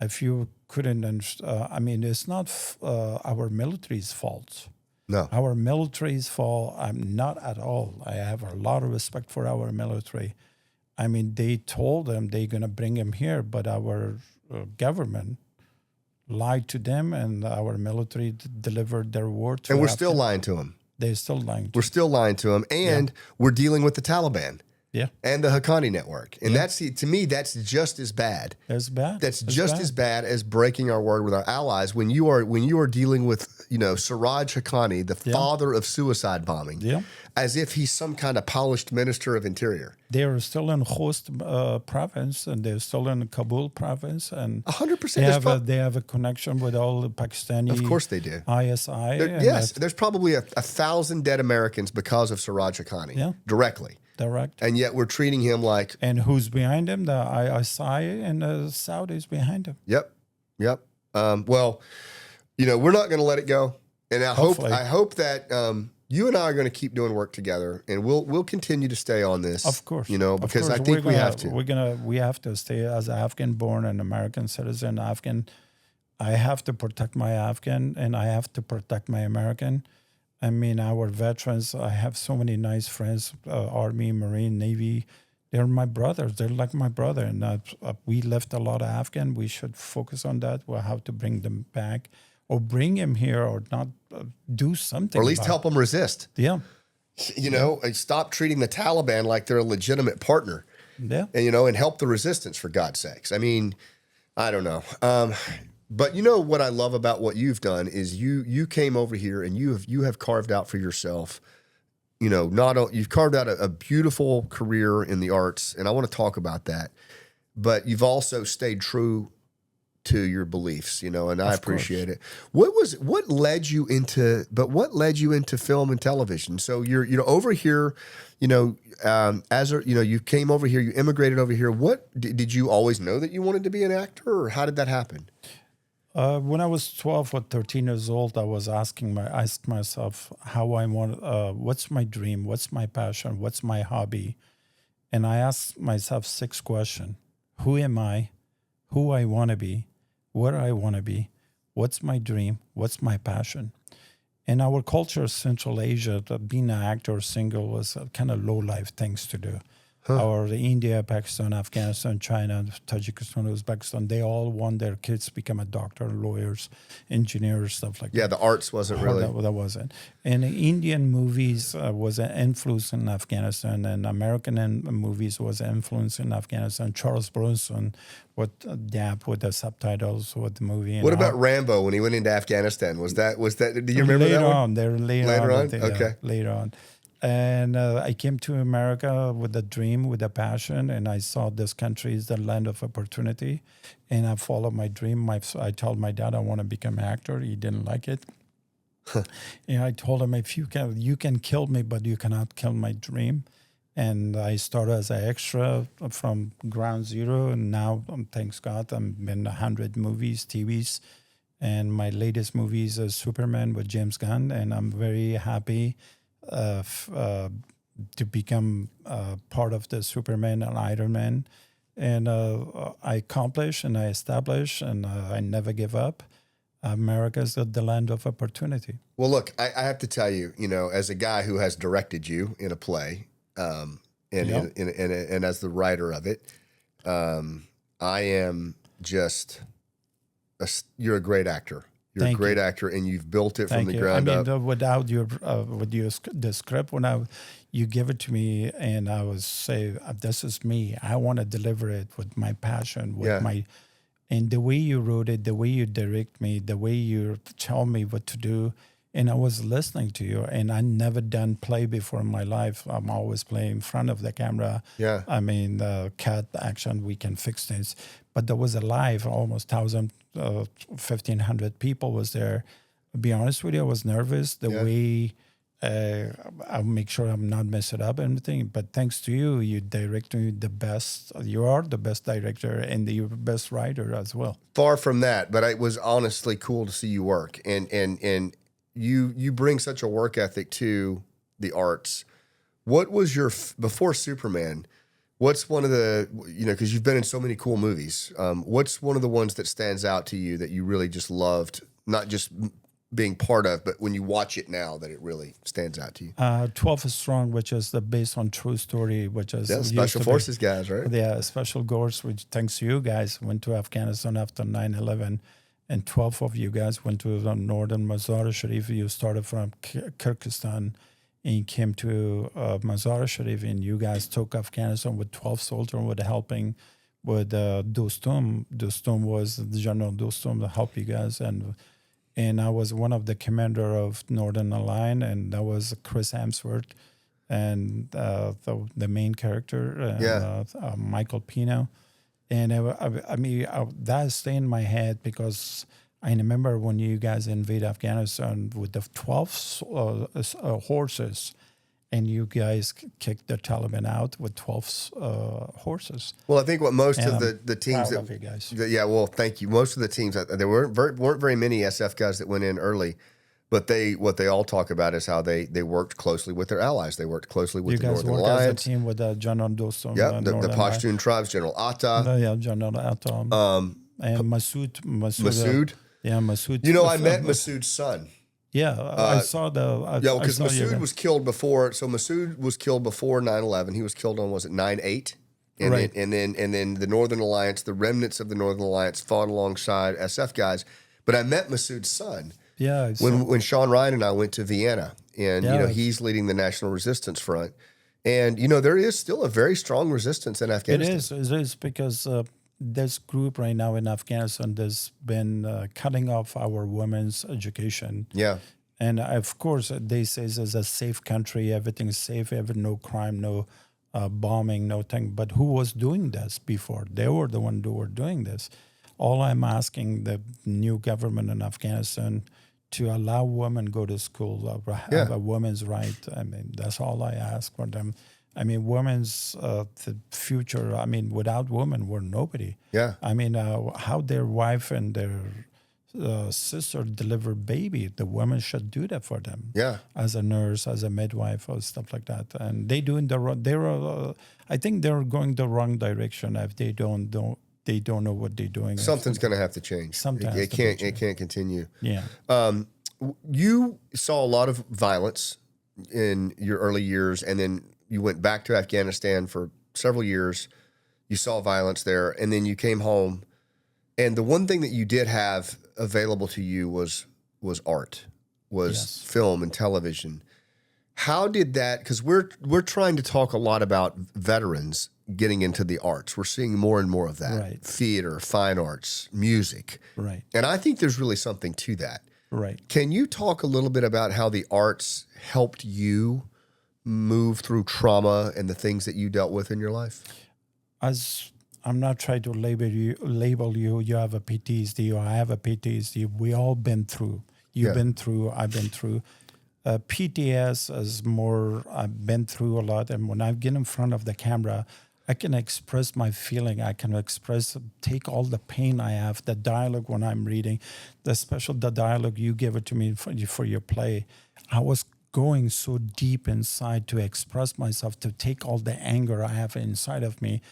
If you couldn't, it's not our military's fault. No. Our military's fault, not at all. I have a lot of respect for our military. They told them they're going to bring him here, but our government lied to them, and our military delivered their word to And we're still lying to them. They're still lying to We're still lying to them, and we're dealing with the Taliban. Yeah. And the Haqqani Network. And to me, that's just as bad. It's bad. That's just as bad as breaking our word with our allies. When you are dealing with, Siraj Haqqani, the father of suicide bombing, as if he's some kind of polished minister of interior. They're still in Khost province, and they're still in Kabul province, and 100%. They have a connection with all the Pakistani. Of course they do. ISI. Yes, there's probably 1,000 dead Americans because of Siraj Haqqani directly. Direct. And yet we're treating him like... And who's behind him? The ISI and the Saudis behind him. Yep. Well, we're not going to let it go. And I hope that you and I are going to keep doing work together, and we'll continue to stay on this. Of course. Because I think we have to. We have to stay as an Afghan-born and American citizen. Afghan. I have to protect my Afghan, and I have to protect my American. Our veterans, I have so many nice friends, Army, Marine, Navy. They're my brothers. They're like my brother. And we left a lot of Afghan. We should focus on that. We'll have to bring them back or bring them here or not do something. Or at least help them resist. Yeah. Stop treating the Taliban like they're a legitimate partner. Yeah. And, and help the resistance, for God's sakes. I don't know. But what I love about what you've done is you came over here and you have carved out for yourself, you've carved out a beautiful career in the arts, and I want to talk about that. But you've also stayed true to your beliefs, and I appreciate it. What led you into film and television? So you're over here, you came over here, you immigrated over here. What did you always know that you wanted to be an actor, or how did that happen? When I was 12 or 13 years old, I was asking myself how I want, what's my dream, what's my passion, what's my hobby, and I asked myself 6 questions: Who am I? Who I want to be? Where I want to be? What's my dream? What's my passion? In our culture, Central Asia, being an actor single was kind of low life things to do. Or India, Pakistan, Afghanistan, China, Tajikistan, Uzbekistan, they all want their kids to become a doctor, lawyers, engineers, stuff like that. Yeah, the arts wasn't really. That wasn't. And Indian movies was an influence in Afghanistan, and American movies was an influence in Afghanistan. Charles Bronson would dab with the subtitles with the movie. What about Rambo when he went into Afghanistan? Was that? Do you remember that one? Later on. Okay. Later on. And I came to America with a dream, with a passion, and I saw this country is the land of opportunity. And I followed my dream. I told my dad I want to become an actor. He didn't like it. And I told him, if you can kill me, but you cannot kill my dream. And I started as an extra from ground zero. And now, thanks God, I'm in 100 movies, TVs. And my latest movie is Superman with James Gunn. And I'm very happy to become part of the Superman and Iron Man. And I accomplish and I establish and I never give up. America is the land of opportunity. Well, look, I have to tell you, as a guy who has directed you in a play, and as the writer of it, I am just, you're a great actor. You're a great actor, and you've built it from the ground up. Without the script, when you give it to me, and I was say, "This is me. I want to deliver it with my passion, and the way you wrote it, the way you direct me, the way you tell me what to do." And I was listening to you, and I never done play before in my life. I'm always playing in front of the camera. Yeah. I mean, cut, action, we can fix things. But there was a live, almost 1,500 people was there. To be honest with you, I was nervous. The way I'll make sure I'm not messing up anything. But thanks to you, you direct me the best. You are the best director and the best writer as well. Far from that, but it was honestly cool to see you work. And you bring such a work ethic to the arts. What was your, before Superman, what's one of the, because you've been in so many cool movies, what's one of the ones that stands out to you that you really just loved, not just being part of, but when you watch it now that it really stands out to you? 12 is Strong, which is based on true story, which is... Special Forces guys, right? Yeah, Special Forces, which thanks to you guys, went to Afghanistan after 9/11. And 12 of you guys went to the northern Mazar-e-Sharif. You started from Kyrgyzstan and came to Mazar-e-Sharif, and you guys took Afghanistan with 12 soldiers with helping with Dostum. Dostum was the General Dostum to help you guys. And I was one of the commander of Northern Alliance, and that was Chris Hemsworth and the main character, Michael Pino. And that stayed in my head because I remember when you guys invade Afghanistan with the 12 horses, and you guys kicked the Taliban out with 12 horses. Well, I think what most and of the teams proud of you guys. Well, thank you. Most of the teams, there weren't very many SF guys that went in early. But what they all talk about is how they worked closely with their allies. They worked closely with the Northern Alliance. You guys worked as a team with General Dostum. Yeah, the Pashtun tribes, General Atta. General Atta. And Masood. Yeah, Masood. I met Masood's son. Yeah, I saw because Masood was killed before. So Masood was killed before 9/11. He was killed on, was it 9/8? Right. And then the Northern Alliance, the remnants of the Northern Alliance fought alongside SF guys. But I met Masood's son. Yeah. When Sean Ryan and I went to Vienna, and he's leading the National Resistance Front, and there is still a very strong resistance in Afghanistan. It is because this group right now in Afghanistan has been cutting off our women's education. Yeah, and of course they say it's a safe country, everything's safe, no crime, no bombing, no thing. But who was doing this before? They were the one who were doing this. All I'm asking the new government in Afghanistan to allow women go to school, have a women's right. I mean, that's all I ask for them. I mean, women's the future. I mean, without women, we're nobody. Yeah. I mean, how their wife and their sister deliver baby, the woman should do that for them. Yeah. As a nurse, as a midwife, or stuff like that. And they doing I think they're going the wrong direction if they don't know what they're doing. Something's going to have to change. It can't continue. Yeah. You saw a lot of violence in your early years, and then you went back to Afghanistan for several years. You saw violence there, and then you came home. And the one thing that you did have available to you was art, was film and television. How did that? Because we're trying to talk a lot about veterans getting into the arts. We're seeing more and more of that. Right. Theater, fine arts, music. Right. And I think there's really something to that. Right. Can you talk a little bit about how the arts helped you move through trauma and the things that you dealt with in your life? As I'm not trying to label you. You have a PTSD, or I have a PTSD. We all been through. You've been through. I've been through. PTS is more. I've been through a lot, and when I get in front of the camera, I can express my feeling. I can take all the pain I have. The dialogue when I'm reading, the dialogue you give it to me for your play. I was going so deep inside to express myself, to take all the anger I have inside of me.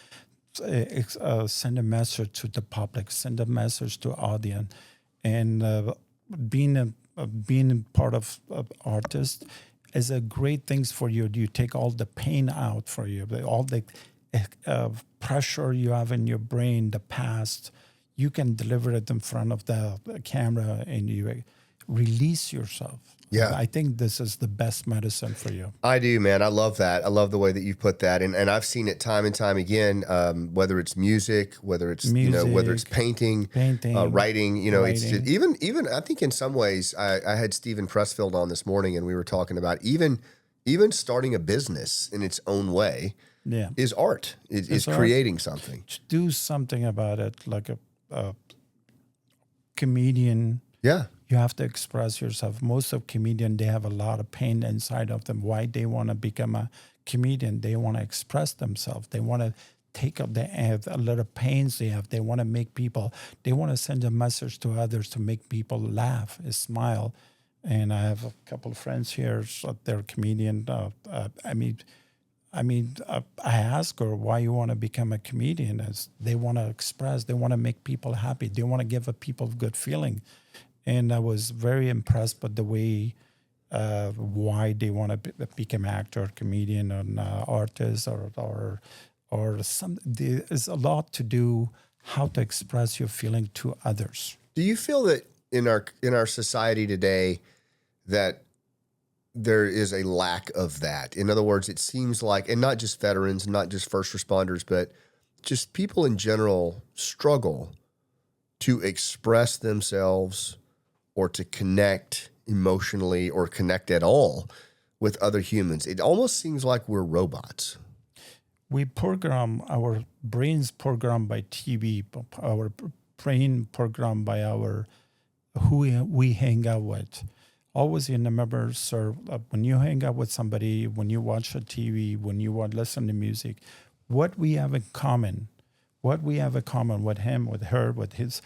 Send a message to the public, send a message to audience, and being part of artist is a great things for you. You take all the pain out for you, all the pressure you have in your brain, the past. You can deliver it in front of the camera, and you release yourself. Yeah. I think this is the best medicine for you. I do, man. I love that. I love the way that you put that. And I've seen it time and time again, whether it's music, whether it's painting, writing, it's just, even I think in some ways I had Stephen Pressfield on this morning, and we were talking about even starting a business in its own way is art. It's creating something. Do something about it, like a comedian. Yeah. You have to express yourself. Most of comedians, they have a lot of pain inside of them. Why they want to become a comedian? They want to express themselves. They want to take up a lot of pains they have. They want to make people, they want to send a message to others to make people laugh, smile. And I have a couple of friends here, so they're comedian. I ask her why you want to become a comedian. As they want to express, they want to make people happy. They want to give people good feeling. And I was very impressed by the way, why they want to become actor, comedian, or artist, or some. There's a lot to do how to express your feeling to others. Do you feel that in our society today that there is a lack of that? In other words, it seems like, and not just veterans, not just first responders, but just people in general struggle to express themselves or to connect emotionally or connect at all with other humans. It almost seems like we're robots. We program, our brains programmed by TV, our brain programmed by who we hang out with. Always remember, sir, when you hang out with somebody, when you watch a TV, when you listen to music, what we have in common with him, with her, with his.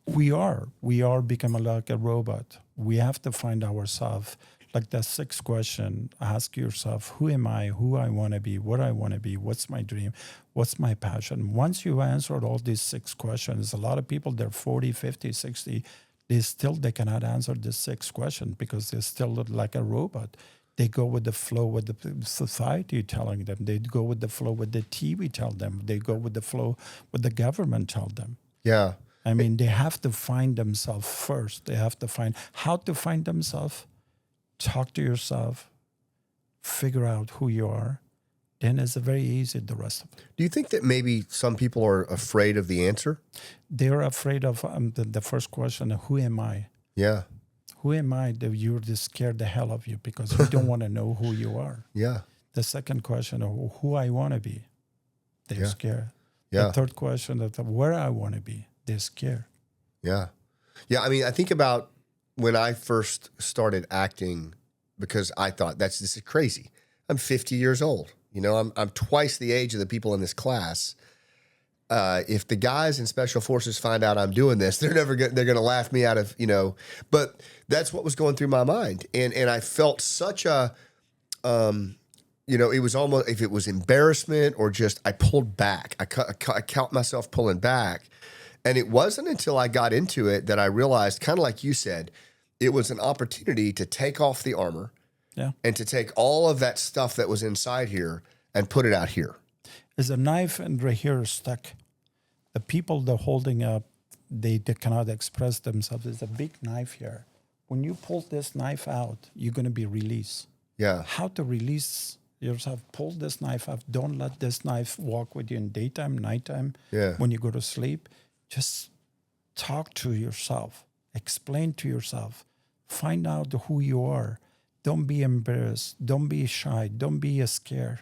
We are becoming like a robot. We have to find ourselves. Like the sixth question, ask yourself, who am I, who I want to be, what I want to be, what's my dream, what's my passion? Once you answered all these six questions, a lot of people, they're 40, 50, 60, they cannot answer this sixth question because they're still like a robot. They go with the flow with the society telling them. They go with the flow with the TV tell them. They go with the flow with the government tell them. Yeah. I mean, they have to find themselves first. They have to find how to find themselves, talk to yourself, figure out who you are. Then it's very easy, the rest of it. Do you think that maybe some people are afraid of the answer? They're afraid of the first question, who am I? Yeah. Who am I? You're just scared the hell of you because you don't want to know who you are. Yeah. The second question, who I want to be. They're scared. Yeah. The third question, where I want to be. They're scared. Yeah. Yeah. I mean, I think about when I first started acting because I thought this is crazy. I'm 50 years old. I'm twice the age of the people in this class. if the guys in special forces find out I'm doing this, they're going to laugh me out of, but that's what was going through my mind. And I felt such a, it was almost, if it was embarrassment or just, I pulled back. I count myself pulling back. And it wasn't until I got into it that I realized, kind of like you said, it was an opportunity to take off the armor and to take all of that stuff that was inside here and put it out here. Is a knife and right here stuck. The people they're holding up, they cannot express themselves. There's a big knife here. When you pull this knife out, you're going to be released. Yeah. How to release yourself? Pull this knife out. Don't let this knife walk with you in daytime, nighttime. Yeah. When you go to sleep, just talk to yourself. Explain to yourself. Find out who you are. Don't be embarrassed. Don't be shy. Don't be scared.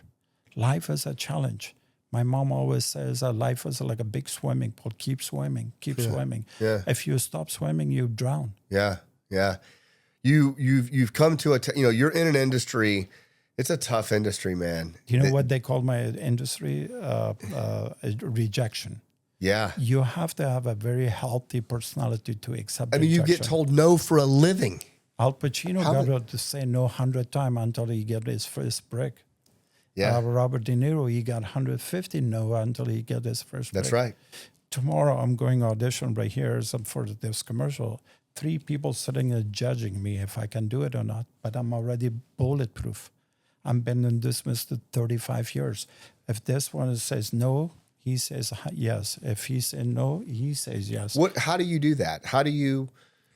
Life is a challenge. My mom always says life is like a big swimming pool. Keep swimming. Keep swimming. Yeah. If you stop swimming, you drown. Yeah. Yeah. You've come to you're in an industry. It's a tough industry, man. You know what they call my industry? Rejection. Yeah. You have to have a very healthy personality to accept I mean, rejection. you get told no for a living. Al Pacino got to say no 100 times until he get his first break. Yeah. Robert De Niro, he got 150 no until he get his first break. That's right. Tomorrow, I'm going audition right here for this commercial. 3 people sitting there judging me if I can do it or not, but I'm already bulletproof. I've been in this business 35 years. If this one says no, he says yes. If he says no, he says yes. How do you do that?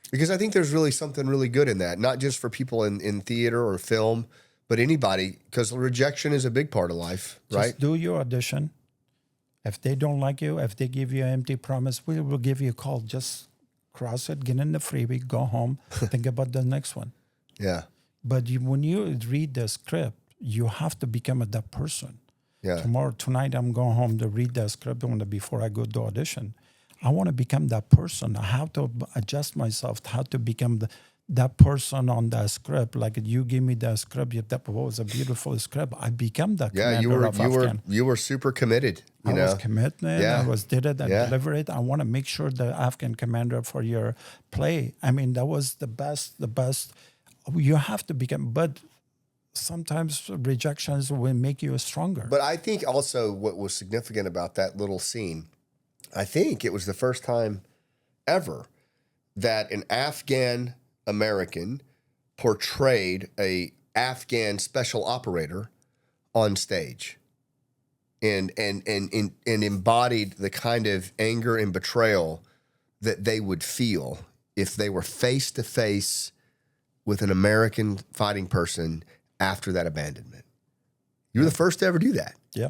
Because I think there's really something really good in that, not just for people in theater or film, but anybody, because rejection is a big part of life, right? Just do your audition. If they don't like you, if they give you an empty promise, we will give you a call. Just cross it, get in the freebie, go home, think about the next one. Yeah. But when you read the script, you have to become that person. Yeah. Tonight, I'm going home to read the script before I go to audition. I want to become that person. I have to adjust myself, how to become that person on that script. Like you give me that script, that was a beautiful script. I become that commander of Afghan. You were super committed. I was committed. Yeah. I did it. I delivered it. I want to make sure the Afghan commander for your play. I mean, that was the best. You have to become, but sometimes rejections will make you stronger. But I think also what was significant about that little scene, I think it was the first time ever that an Afghan American portrayed a Afghan special operator on stage and embodied the kind of anger and betrayal that they would feel if they were face to face with an American fighting person after that abandonment. You were the first to ever do that. Yeah.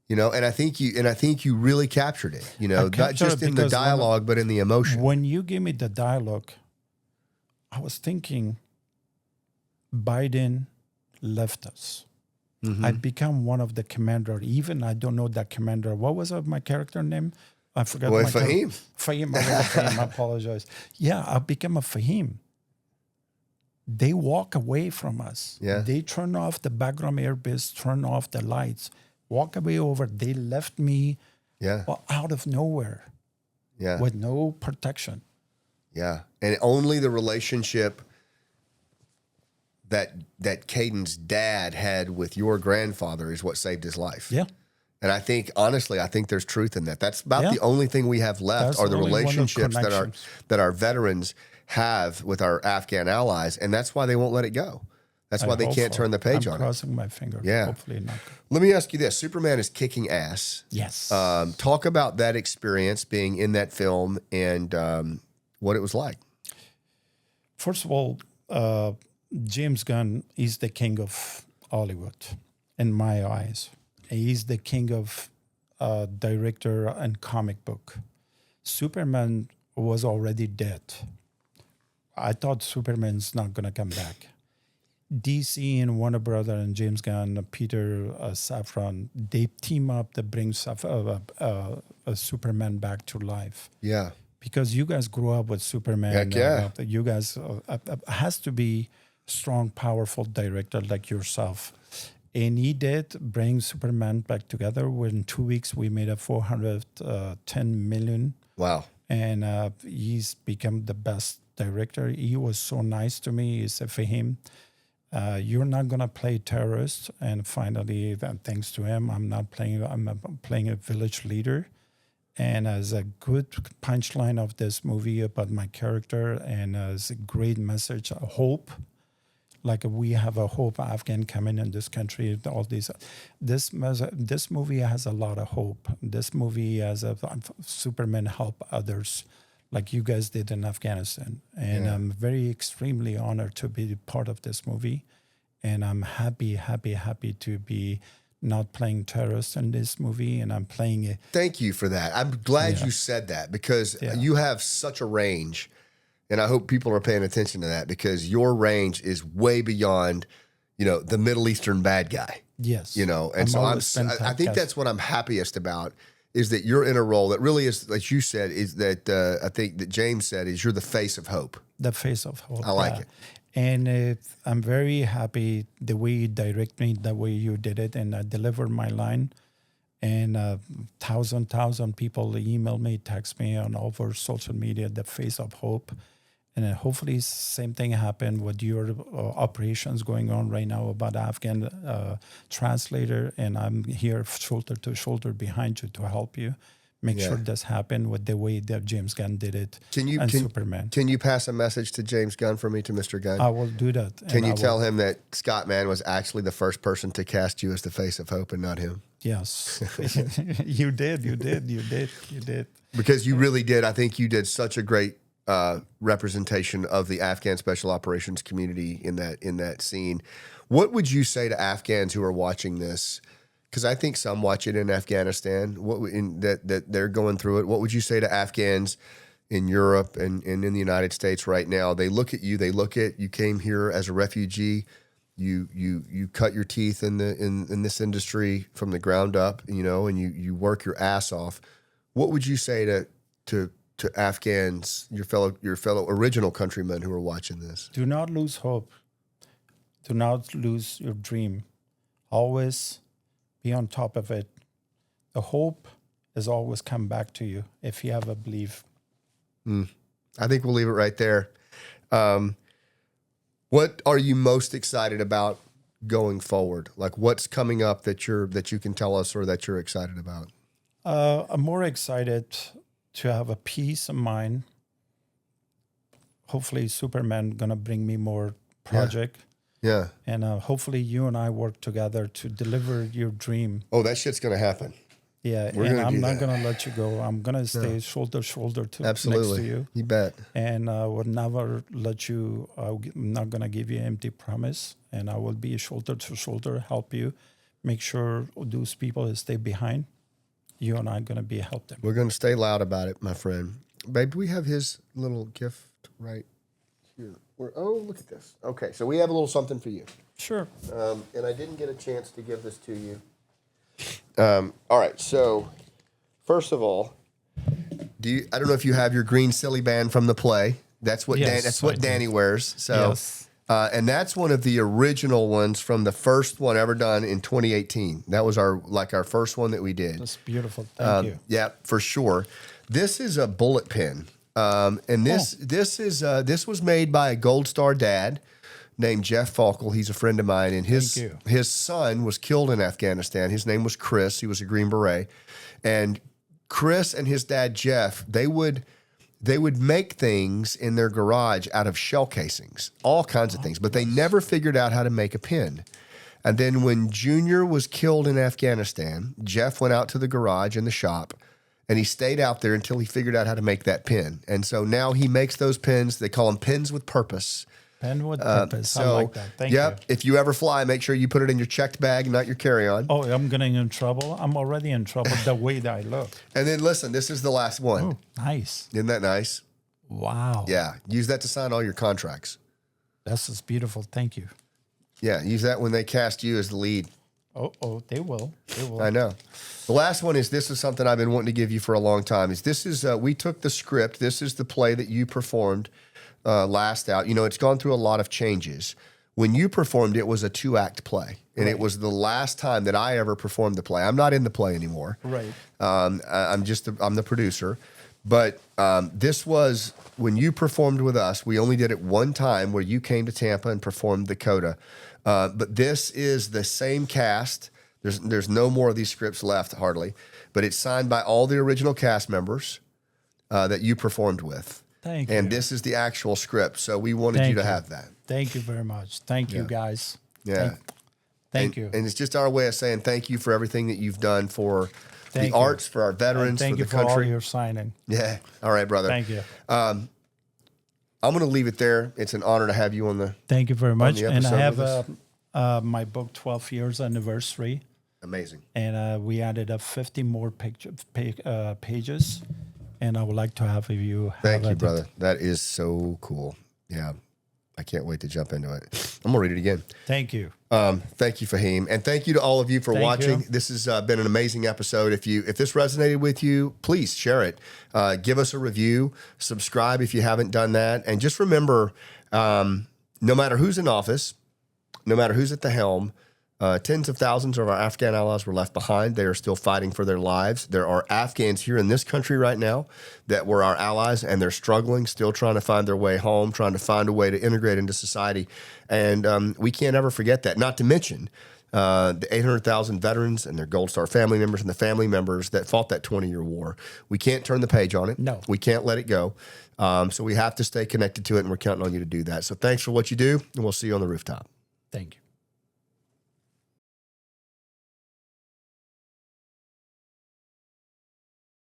And I think you really captured it, not just in the dialogue, but in the emotion. When you give me the dialogue, I was thinking Biden left us. Mm-hmm. I become one of the commander. Even I don't know that commander. What was my character name? I forgot. Fahim. Fahim. I apologize. Yeah, I became a Fahim. They walk away from us. Yeah. They turn off the background airbase, turn off the lights, walk away over. They left me out of nowhere with no protection. Yeah. And only the relationship that Caden's dad had with your grandfather is what saved his life. Yeah. And I think, honestly, there's truth in that. That's about the only thing we have left are the relationships that our veterans have with our Afghan allies, and that's why they won't let it go. That's why they can't turn the page on it. I'm crossing my finger. Yeah. Hopefully not. Let me ask you this. Superman is kicking ass. Yes. Talk about that experience being in that film and what it was like. First of all, James Gunn is the king of Hollywood, in my eyes. He's the king of director and comic book. Superman was already dead. I thought Superman's not going to come back. DC and Warner Brother and James Gunn, Peter Safran, they team up to bring Superman back to life. Yeah. Because you guys grew up with Superman. Heck yeah. You guys has to be strong, powerful director like yourself. And he did bring Superman back together. In 2 weeks, we made a 410 million. Wow. And he's become the best director. He was so nice to me. He said, Fahim, you're not going to play terrorist. And finally, thanks to him, I'm playing a village leader. And as a good punchline of this movie about my character, and as a great message, hope. Like we have a hope, Afghan coming in this country. All these, this movie has a lot of hope. This movie has a Superman help others, like you guys did in Afghanistan. And I'm very extremely honored to be part of this movie, and I'm happy to be not playing terrorists in this movie, and I'm playing it. Thank you for that. I'm glad you said that, because you have such a range. And I hope people are paying attention to that, because your range is way beyond, the Middle Eastern bad guy. Yes. And so I think that's what I'm happiest about, is that you're in a role that really is, like you said, is that I think that James said, is you're the face of hope. The face of hope. I like it. And I'm very happy the way you direct me, the way you did it, and I delivered my line. And 1,000 people email me, text me on over social media, the face of hope. And then hopefully same thing happened with your operations going on right now about Afghan translator. And I'm here shoulder to shoulder behind you to help you. Make sure this happened with the way that James Gunn did it. Superman. Can you pass a message to James Gunn for me, to Mr. Gunn? I will do that. Can you tell him that Scott Mann was actually the first person to cast you as the face of hope and not him? Yes. You did. Because you really did. I think you did such a great representation of the Afghan special operations community in that scene. What would you say to Afghans who are watching this? Because I think some watch it in Afghanistan, that they're going through it. What would you say to Afghans in Europe and in the United States right now? They look at you. You came here as a refugee. You cut your teeth in this industry from the ground up, and you work your ass off. What would you say to Afghans, your fellow original countrymen who are watching this? Do not lose hope. Do not lose your dream. Always be on top of it. The hope is always come back to you if you have a belief. I think we'll leave it right there. What are you most excited about going forward? Like, what's coming up that you can tell us, or that you're excited about? I'm more excited to have a peace of mind. Hopefully Superman gonna bring me more project. Yeah. And hopefully you and I work together to deliver your dream. Oh, that shit's gonna happen. Yeah, and I'm not gonna let you go. I'm gonna stay shoulder to shoulder next to you. You bet. And I will never let you. I'm not gonna give you an empty promise. And I will be shoulder to shoulder, help you, make sure those people stay behind. You and I are gonna help them. We're gonna stay loud about it, my friend. Babe, do we have his little gift right here? Look at this. Okay, so we have a little something for you. Sure. And I didn't get a chance to give this to you. All right, so first of all, I don't know if you have your green silly band from the play. That's what Danny wears. So, yes. And that's one of the original ones from the first one ever done in 2018. That was our first one that we did. That's beautiful. Thank you. Yeah, for sure. This is a bullet pin, and this was made by a Gold Star dad named Jeff Falkel. He's a friend of mine, and his son was killed in Afghanistan. His name was Chris. He was a Green Beret, and Chris and his dad Jeff, they would make things in their garage out of shell casings, all kinds of things, but they never figured out how to make a pin. And then when Junior was killed in Afghanistan, Jeff went out to the garage in the shop, and he stayed out there until he figured out how to make that pin. And so now he makes those pins. They call them pins with purpose. Pin with purpose. I like that. Thank you. If you ever fly, make sure you put it in your checked bag, not your carry-on. Oh, I'm getting in trouble. I'm already in trouble the way that I look. And then listen, this is the last one. Oh, nice. Isn't that nice? Wow. Yeah. Use that to sign all your contracts. This is beautiful. Thank you. Yeah. Use that when they cast you as the lead. Oh, they will. I know. The last one is, this is something I've been wanting to give you for a long time. We took the script. This is the play that you performed last out. It's gone through a lot of changes. When you performed, it was a 2-act play, and it was the last time that I ever performed the play. I'm not in the play anymore. Right. I'm the producer, but this was when you performed with us. We only did it one time where you came to Tampa and performed the coda. But this is the same cast. There's no more of these scripts left hardly, but it's signed by all the original cast members that you performed with. Thank you. And this is the actual script. So we wanted you to have that. Thank you very much. Thank you, guys. Yeah. Thank you. And it's just our way of saying thank you for everything that you've done for Thank the you. arts, for our veterans, Thank for you the for all country. your signing. Yeah. All right, brother. Thank you. I'm going to leave it there. It's an honor to have you on the. Thank you very much. the And I episode with have my book 12 years anniversary, Amazing. and we added up 50 more pages. And I would like to have you. Thank you, brother. That is so cool. Yeah. I can't wait to jump into it. I'm going to read it again. Thank you. Thank you, Fahim. And thank you to all of you for watching. you. This has been an amazing episode. If this resonated with you, please share it. Give us a review. Subscribe if you haven't done that. And just remember, no matter who's in office, no matter who's at the helm, tens of thousands of our Afghan allies were left behind. They are still fighting for their lives. There are Afghans here in this country right now that were our allies, and they're struggling, still trying to find their way home, trying to find a way to integrate into society. And we can't ever forget that, not to mention the 800,000 veterans and their Gold Star family members and the family members that fought that 20-year war. We can't turn the page on it. No. We can't let it go. So we have to stay connected to it, and we're counting on you to do that. So thanks for what you do, and we'll see you on the rooftop. Thank you.